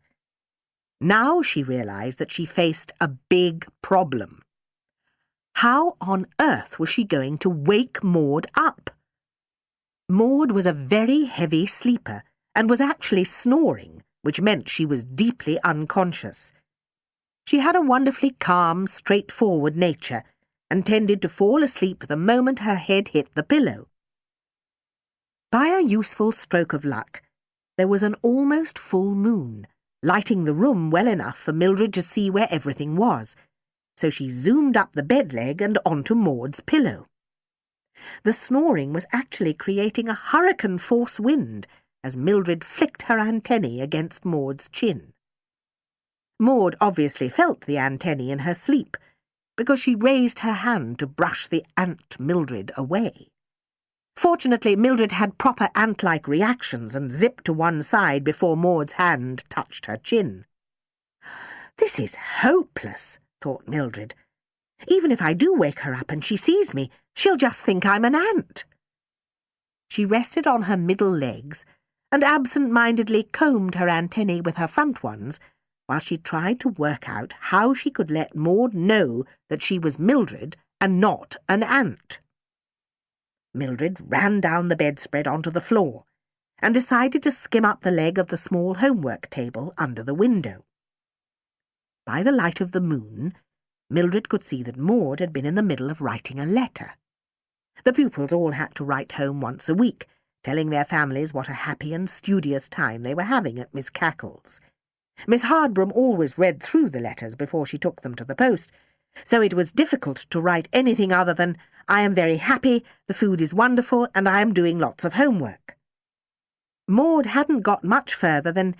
Now she realized that she faced a big problem. How on earth was she going to wake Maud up? Maud was a very heavy sleeper and was actually snoring, which meant she was deeply unconscious. She had a wonderfully calm, straightforward nature and tended to fall asleep the moment her head hit the pillow. By a useful stroke of luck, there was an almost full moon, lighting the room well enough for Mildred to see where everything was, so she zoomed up the bed leg and onto Maud's pillow. The snoring was actually creating a hurricane-force wind as Mildred flicked her antennae against Maud's chin. Maud obviously felt the antennae in her sleep, because she raised her hand to brush the Aunt Mildred away. Fortunately, Mildred had proper ant-like reactions and zipped to one side before Maud's hand touched her chin. "This is hopeless," thought Mildred. "Even if I do wake her up and she sees me, she'll just think I'm an ant." She rested on her middle legs and absent-mindedly combed her antennae with her front ones while she tried to work out how she could let Maud know that she was Mildred and not an ant. Mildred ran down the bedspread onto the floor and decided to skim up the leg of the small homework table under the window. By the light of the moon, Mildred could see that Maud had been in the middle of writing a letter. The pupils all had to write home once a week, telling their families what a happy and studious time they were having at Miss Cackle's. Miss Hardbroom always read through the letters before she took them to the post, so it was difficult to write anything other than, "I am very happy, the food is wonderful, and I am doing lots of homework." Maud hadn't got much further than,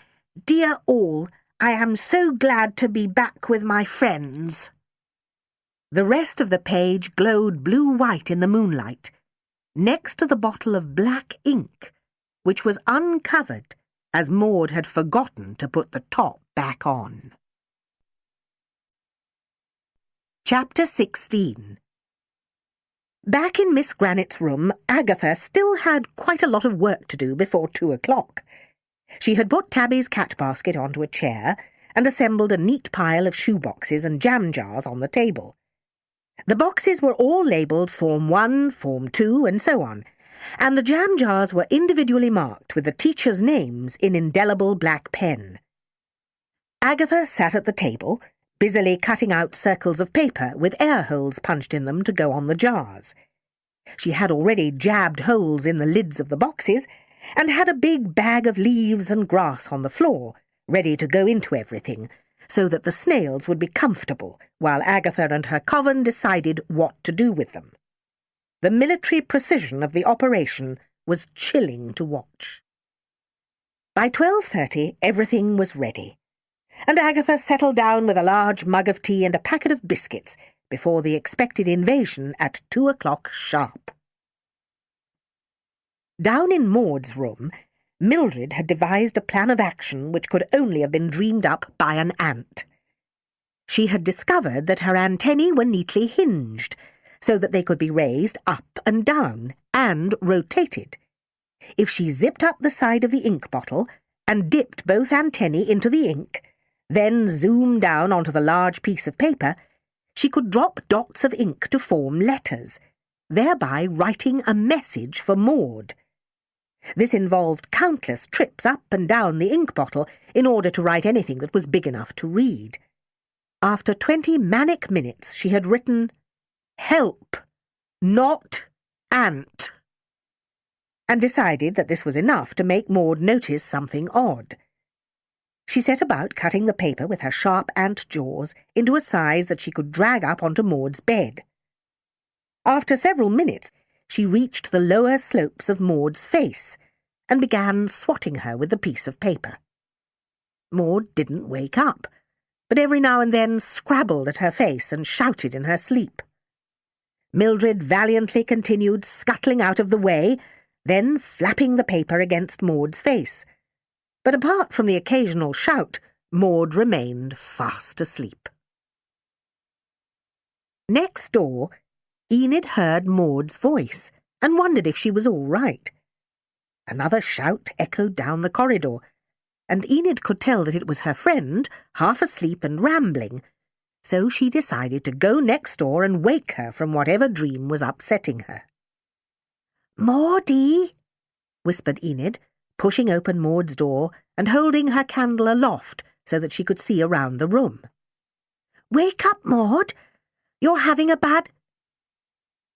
"Dear all, I am so glad to be back with my friends." The rest of the page glowed blue-white in the moonlight, next to the bottle of black ink, which was uncovered as Maud had forgotten to put the top back on. Chapter 16. Back in Miss Granit's room, Agatha still had quite a lot of work to do before 2:00. She had put Tabby's cat basket onto a chair and assembled a neat pile of shoeboxes and jam jars on the table. The boxes were all labelled Form 1, Form 2, and so on, and the jam jars were individually marked with the teachers' names in indelible black pen. Agatha sat at the table, busily cutting out circles of paper with air holes punched in them to go on the jars. She had already jabbed holes in the lids of the boxes and had a big bag of leaves and grass on the floor, ready to go into everything, so that the snails would be comfortable while Agatha and her coven decided what to do with them. The military precision of the operation was chilling to watch. By 12:30 everything was ready, and Agatha settled down with a large mug of tea and a packet of biscuits before the expected invasion at 2 o'clock sharp. Down in Maud's room, Mildred had devised a plan of action which could only have been dreamed up by an ant. She had discovered that her antennae were neatly hinged, so that they could be raised up and down and rotated. If she zipped up the side of the ink bottle and dipped both antennae into the ink, then zoomed down onto the large piece of paper, she could drop dots of ink to form letters, thereby writing a message for Maud. This involved countless trips up and down the ink bottle in order to write anything that was big enough to read. After 20 manic minutes, she had written, "Help, not ant," and decided that this was enough to make Maud notice something odd. She set about cutting the paper with her sharp ant jaws into a size that she could drag up onto Maud's bed. After several minutes, she reached the lower slopes of Maud's face and began swatting her with the piece of paper. Maud didn't wake up, but every now and then scrabbled at her face and shouted in her sleep. Mildred valiantly continued scuttling out of the way, then flapping the paper against Maud's face. But apart from the occasional shout, Maud remained fast asleep. Next door, Enid heard Maud's voice and wondered if she was all right. Another shout echoed down the corridor, and Enid could tell that it was her friend, half asleep and rambling, so she decided to go next door and wake her from whatever dream was upsetting her. "Maudie," whispered Enid, pushing open Maud's door and holding her candle aloft so that she could see around the room. "Wake up, Maud! You're having a bad—"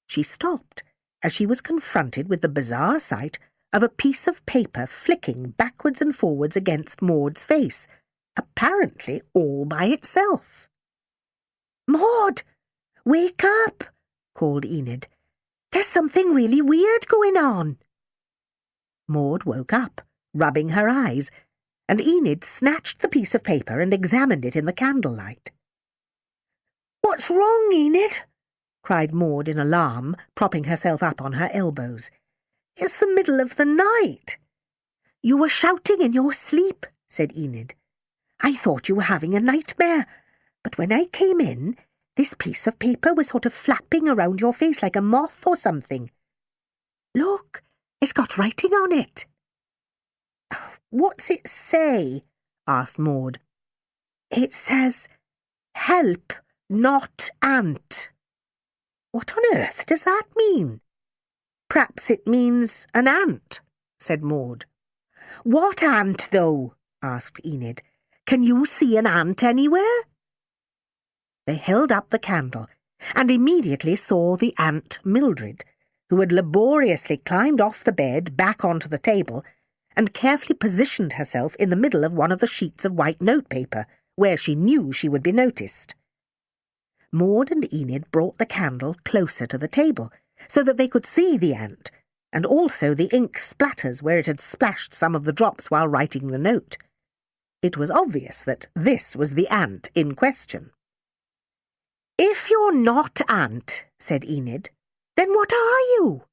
She stopped as she was confronted with the bizarre sight of a piece of paper flicking backwards and forwards against Maud's face, apparently all by itself. "Maud, wake up!" called Enid. "There's something really weird going on." Maud woke up, rubbing her eyes, and Enid snatched the piece of paper and examined it in the candlelight. "What's wrong, Enid?" cried Maud in alarm, propping herself up on her elbows. "It's the middle of the night." "You were shouting in your sleep," said Enid. "I thought you were having a nightmare, but when I came in, this piece of paper was sort of flapping around your face like a moth or something. Look, it's got writing on it." "What's it say?" asked Maud. "It says, 'Help, not ant.'" "What on earth does that mean?" "Perhaps it means an ant," said Maud. "What ant, though?" asked Enid. "Can you see an ant anywhere?" They held up the candle and immediately saw the ant Mildred, who had laboriously climbed off the bed back onto the table and carefully positioned herself in the middle of one of the sheets of white notepaper, where she knew she would be noticed. Maud and Enid brought the candle closer to the table so that they could see the ant, and also the ink splatters where it had splashed some of the drops while writing the note. It was obvious that this was the ant in question. "If you're not ant," said Enid, "then what are you?"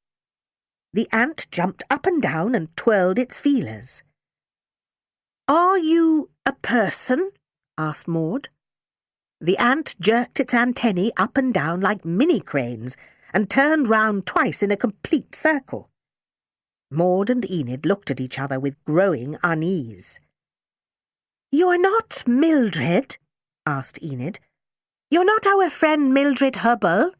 The ant jumped up and down and twirled its feelers. "Are you a person?" asked Maud. The ant jerked its antennae up and down like mini-cranes and turned round twice in a complete circle. Maud and Enid looked at each other with growing unease. "You're not Mildred?" asked Enid. "You're not our friend Mildred Hubble?"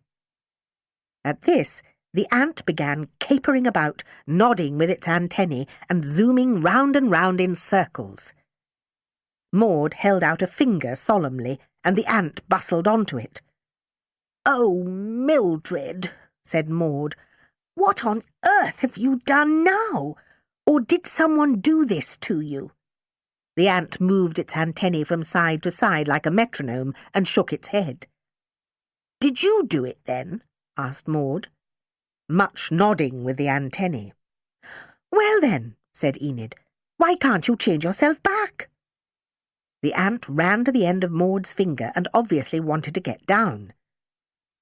At this, The ant began capering about, nodding with its antennae and zooming round and round in circles. Maud held out a finger solemnly, and the ant bustled onto it. "Oh, Mildred," said Maud, "what on earth have you done now? Or did someone do this to you?" The ant moved its antennae from side to side like a metronome and shook its head. "Did you do it, then?" asked Maud. Much nodding with the antennae. "Well, then," said Enid, "why can't you change yourself back?" The ant ran to the end of Maud's finger and obviously wanted to get down.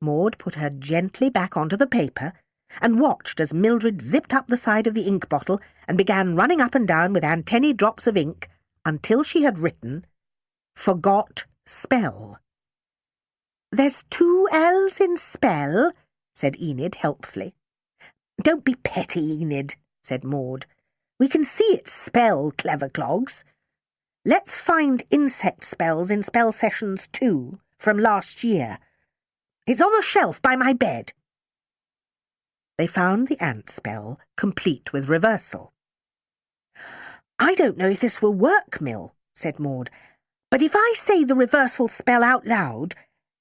Maud put her gently back onto the paper and watched as Mildred zipped up the side of the ink bottle and began running up and down with antennae drops of ink until she had written, "Forgot spell." "There's 2 L's in spell," said Enid helpfully. "Don't be petty, Enid," said Maud. "We can see it's spell, clever clogs. Let's find insect spells in spell sessions 2 from last year. It's on the shelf by my bed." They found the ant spell, complete with reversal. "I don't know if this will work, Mill," said Maud, "but if I say the reversal spell out loud,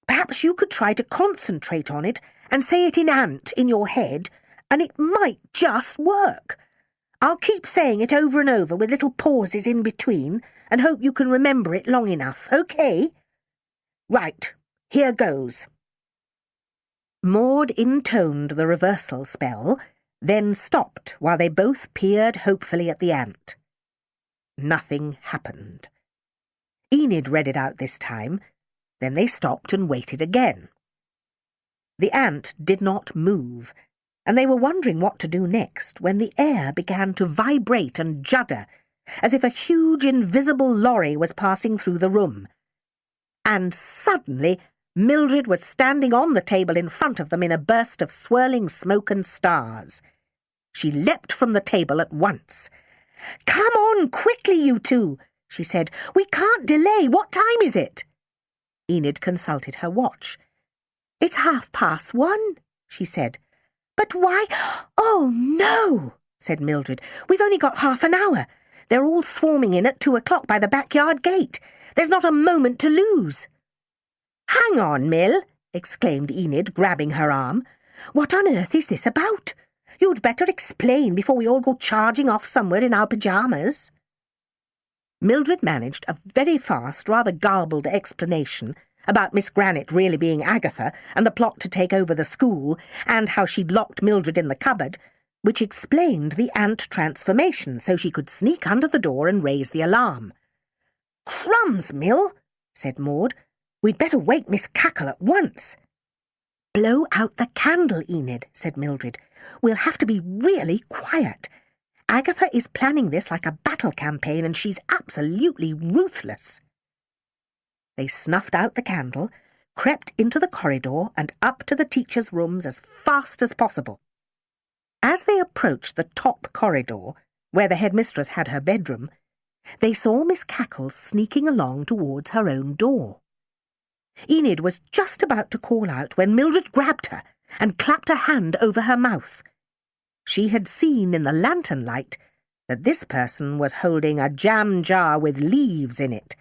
perhaps you could try to concentrate on it and say it in ant in your head, and it might just work. I'll keep saying it over and over with little pauses in between and hope you can remember it long enough, okay? Right, here goes." Maud intoned the reversal spell, then stopped while they both peered hopefully at the ant. Nothing happened. Enid read it out this time, then they stopped and waited again. The ant did not move, and they were wondering what to do next when the air began to vibrate and judder, as if a huge invisible lorry was passing through the room. And suddenly Mildred was standing on the table in front of them in a burst of swirling smoke and stars. She leapt from the table at once. "Come on, quickly, you two," she said. "We can't delay. What time is it?" Enid consulted her watch. "It's 1:30, she said. "But why—" "Oh, no," said Mildred. "We've only got half an hour. They're all swarming in at 2:00 by the backyard gate. There's not a moment to lose." "Hang on, Mill," exclaimed Enid, grabbing her arm. "What on earth is this about? You'd better explain before we all go charging off somewhere in our pyjamas." Mildred managed a very fast, rather garbled explanation about Miss Granite really being Agatha and the plot to take over the school and how she'd locked Mildred in the cupboard, which explained the ant transformation so she could sneak under the door and raise the alarm. "Crumbs, Mill," said Maud. "We'd better wake Miss Cackle at once." "Blow out the candle, Enid," said Mildred. "We'll have to be really quiet. Agatha is planning this like a battle campaign and she's absolutely ruthless." They snuffed out the candle, crept into the corridor and up to the teachers' rooms as fast as possible. As they approached the top corridor, where the headmistress had her bedroom, they saw Miss Cackle sneaking along towards her own door. Enid was just about to call out when Mildred grabbed her and clapped a hand over her mouth. She had seen in the lantern light that this person was holding a jam jar with leaves in it.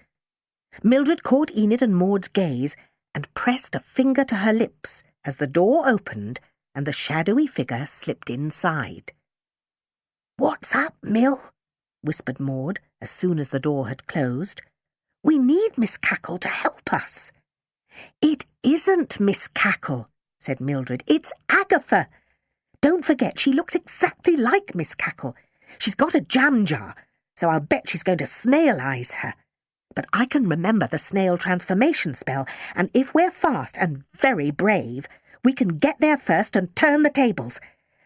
Mildred caught Enid and Maud's gaze and pressed a finger to her lips as the door opened and the shadowy figure slipped inside. "What's up, Mill?" whispered Maud as soon as the door had closed. "We need Miss Cackle to help us." "It isn't Miss Cackle," said Mildred. "It's Agatha. Don't forget, she looks exactly like Miss Cackle. She's got a jam jar, so I'll bet she's going to snail-eyes her. But I can remember the snail transformation spell, and if we're fast and very brave, we can get there first and turn the tables.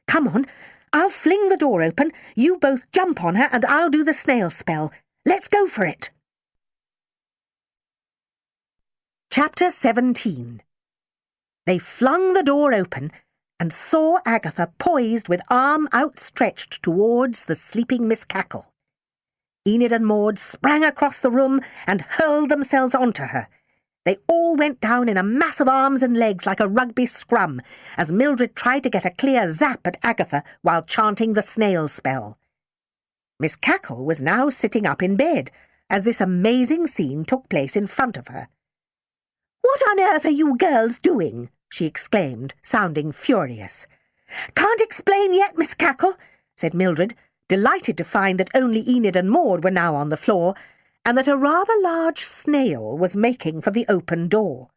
Come on, I'll fling the door open, you both jump on her, and I'll do the snail spell. Let's go for it." Chapter 17. They flung the door open and saw Agatha poised with arm outstretched towards the sleeping Miss Cackle. Enid and Maud sprang across the room and hurled themselves onto her. They all went down in a mass of arms and legs like a rugby scrum as Mildred tried to get a clear zap at Agatha while chanting the snail spell. Miss Cackle was now sitting up in bed as this amazing scene took place in front of her. "What on earth are you girls doing?" she exclaimed, sounding furious. "Can't explain yet, Miss Cackle," said Mildred, delighted to find that only Enid and Maud were now on the floor, and that a rather large snail was making for the open door.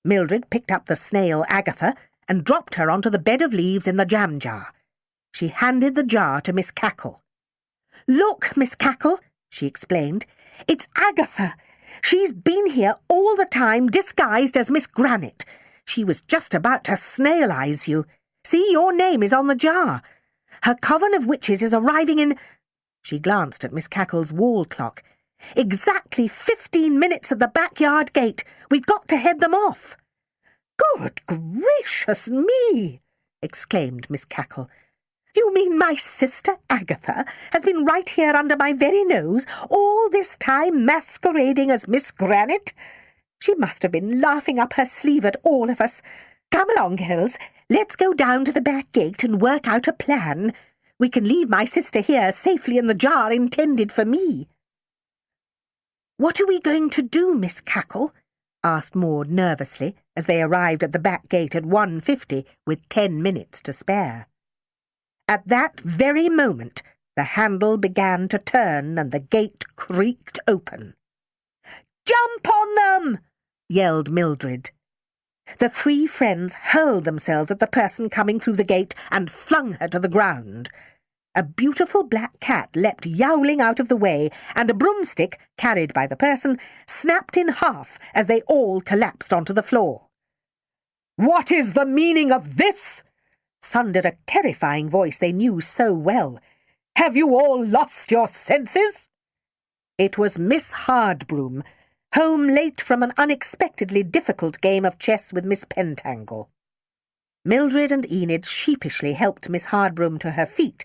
Mildred picked up the snail Agatha and dropped her onto the bed of leaves in the jam jar. She handed the jar to Miss Cackle. "Look, Miss Cackle," she explained, "it's Agatha. She's been here all the time disguised as Miss Granite. She was just about to snailize you. See, your name is on the jar. Her coven of witches is arriving in—" She glanced at Miss Cackle's wall clock. "Exactly 15 minutes at the backyard gate. We've got to head them off." "Good gracious me!" exclaimed Miss Cackle. "You mean my sister Agatha has been right here under my very nose all this time masquerading as Miss Granite? She must have been laughing up her sleeve at all of us. Come along, girls. Let's go down to the back gate and work out a plan. We can leave my sister here safely in the jar intended for me." "What are we going to do, Miss Cackle?" asked Maud nervously as they arrived at the back gate at 1:50 with 10 minutes to spare. At that very moment, the handle began to turn and the gate creaked open. "Jump on them!" yelled Mildred. The three friends hurled themselves at the person coming through the gate and flung her to the ground. A beautiful black cat leapt yowling out of the way, and a broomstick, carried by the person, snapped in half as they all collapsed onto the floor. "What is the meaning of this?" thundered a terrifying voice they knew so well. "Have you all lost your senses?" It was Miss Hardbroom, home late from an unexpectedly difficult game of chess with Miss Pentangle. Mildred and Enid sheepishly helped Miss Hardbroom to her feet.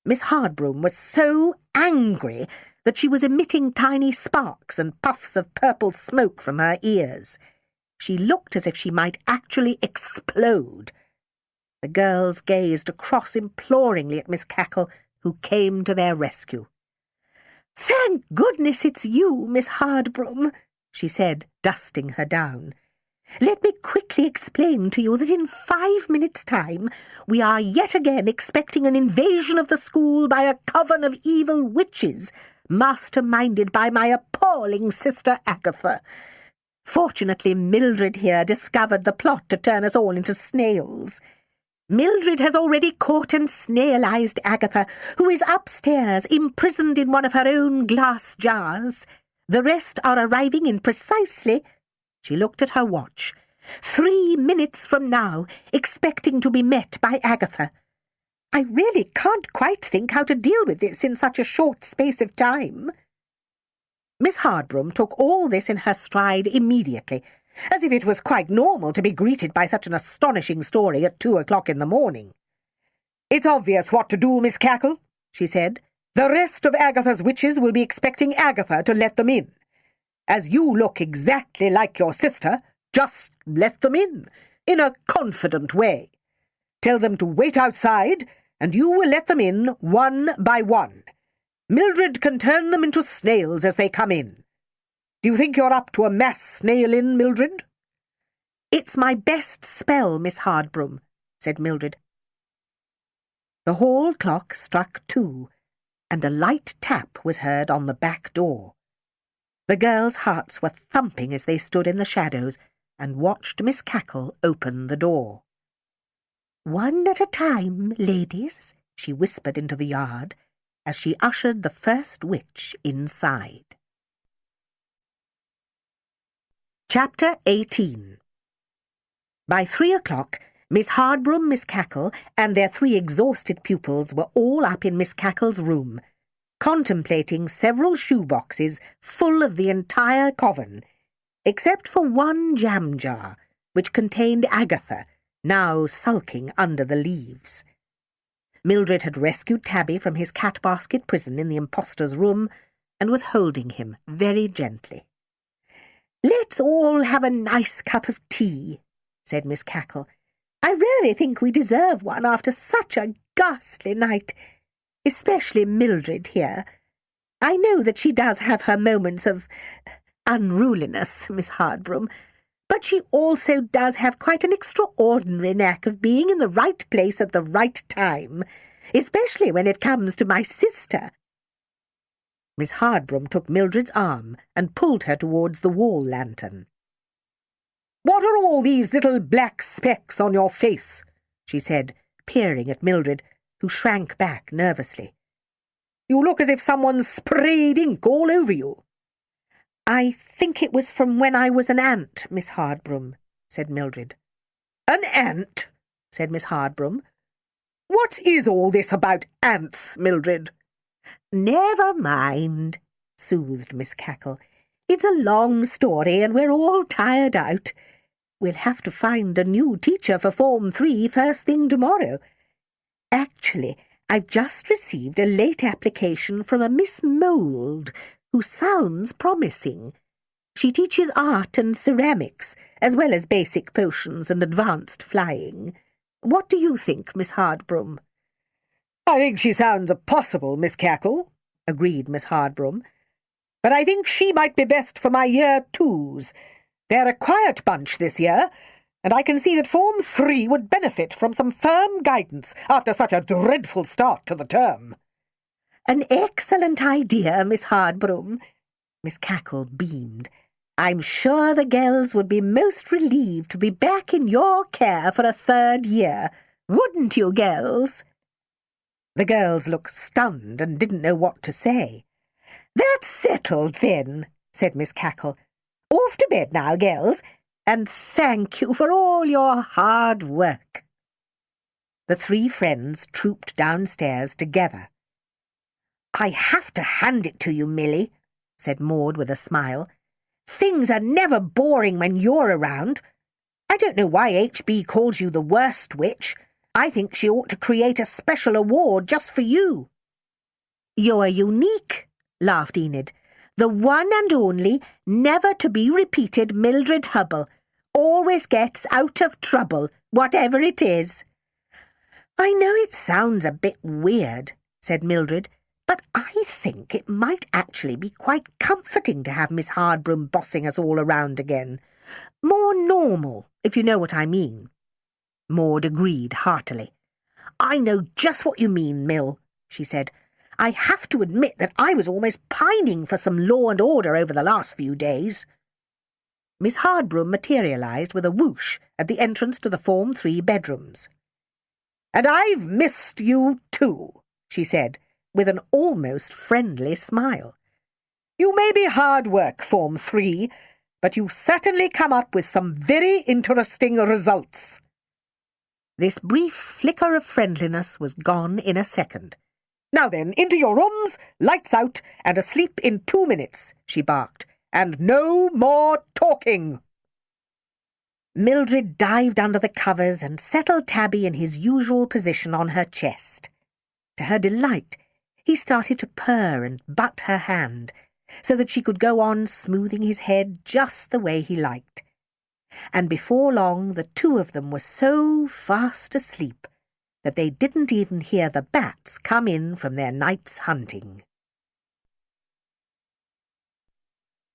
Miss Hardbroom was so angry that she was emitting tiny sparks and puffs of purple smoke from her ears. She looked as if she might actually explode. The girls gazed across imploringly at Miss Cackle, who came to their rescue. "Thank goodness it's you, Miss Hardbroom," she said, dusting her down. "Let me quickly explain to you that in 5 minutes' time we are yet again expecting an invasion of the school by a coven of evil witches, masterminded by my appalling sister Agatha. Fortunately, Mildred here discovered the plot to turn us all into snails. Mildred has already caught and snailized Agatha, who is upstairs, imprisoned in one of her own glass jars. The rest are arriving in precisely—" She looked at her watch. 3 minutes from now, expecting to be met by Agatha. I really can't quite think how to deal with this in such a short space of time." Miss Hardbroom took all this in her stride immediately, as if it was quite normal to be greeted by such an astonishing story at 2 o'clock in the morning. "It's obvious what to do, Miss Cackle," she said. "The rest of Agatha's witches will be expecting Agatha to let them in. As you look exactly like your sister, just let them in a confident way. Tell them to wait outside, and you will let them in one by one. Mildred can turn them into snails as they come in. Do you think you're up to a mass snail-in, Mildred?" "It's my best spell, Miss Hardbroom," said Mildred. The hall clock struck 2, and a light tap was heard on the back door. The girls' hearts were thumping as they stood in the shadows and watched Miss Cackle open the door. "One at a time, ladies," she whispered into the yard as she ushered the first witch inside. Chapter 18. By 3 o'clock, Miss Hardbroom, Miss Cackle, and their 3 exhausted pupils were all up in Miss Cackle's room, contemplating several shoeboxes full of the entire coven, except for one jam jar, which contained Agatha, now sulking under the leaves. Mildred had rescued Tabby from his cat-basket prison in the impostor's room and was holding him very gently. "Let's all have a nice cup of tea," said Miss Cackle. "I really think we deserve one after such a ghastly night, especially Mildred here. I know that she does have her moments of unruliness, Miss Hardbroom, but she also does have quite an extraordinary knack of being in the right place at the right time, especially when it comes to my sister." Miss Hardbroom took Mildred's arm and pulled her towards the wall lantern. "What are all these little black specks on your face?" she said, peering at Mildred, who shrank back nervously. "You look as if someone sprayed ink all over you." "I think it was from when I was an ant, Miss Hardbroom," said Mildred. "An ant?" said Miss Hardbroom. "What is all this about ants, Mildred?" "Never mind," soothed Miss Cackle. "It's a long story and we're all tired out. We'll have to find a new teacher for Form 3 first thing tomorrow. Actually, I've just received a late application from a Miss Mould, who sounds promising. She teaches art and ceramics, as well as basic potions and advanced flying. What do you think, Miss Hardbroom?" "I think she sounds possible, Miss Cackle," agreed Miss Hardbroom. "But I think she might be best for my Year 2s. They're a quiet bunch this year, and I can see that Form 3 would benefit from some firm guidance after such a dreadful start to the term." "An excellent idea, Miss Hardbroom." Miss Cackle beamed. "I'm sure the girls would be most relieved to be back in your care for a 3rd year. Wouldn't you, girls?" The girls looked stunned and didn't know what to say. "That's settled, then," said Miss Cackle. "Off to bed now, girls, and thank you for all your hard work." The 3 friends trooped downstairs together. "I have to hand it to you, Millie," said Maud with a smile. "Things are never boring when you're around. I don't know why HB calls you the worst witch. I think she ought to create a special award just for you." "You're unique," laughed Enid. "The one and only, never-to-be-repeated Mildred Hubble. Always gets out of trouble, whatever it is." "I know it sounds a bit weird," said Mildred, "but I think it might actually be quite comforting to have Miss Hardbroom bossing us all around again. More normal, if you know what I mean." Maud agreed heartily. "I know just what you mean, Mill," she said. "I have to admit that I was almost pining for some law and order over the last few days." Miss Hardbroom materialised with a whoosh at the entrance to the Form 3 bedrooms. "And I've missed you too," she said, with an almost friendly smile. "You may be hard work, Form 3, but you certainly come up with some very interesting results." This brief flicker of friendliness was gone in a second. "Now then, into your rooms, lights out, and asleep in 2 minutes," she barked. "And no more talking." Mildred dived under the covers and settled Tabby in his usual position on her chest. To her delight, he started to purr and butt her hand, so that she could go on smoothing his head just the way he liked. And before long the 2 of them were so fast asleep that they didn't even hear the bats come in from their night's hunting.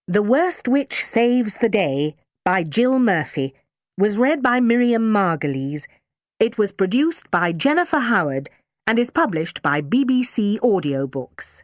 The Worst Witch Saves the Day by Jill Murphy was read by Miriam Margolyes. It was produced by Jennifer Howard and is published by BBC Audiobooks.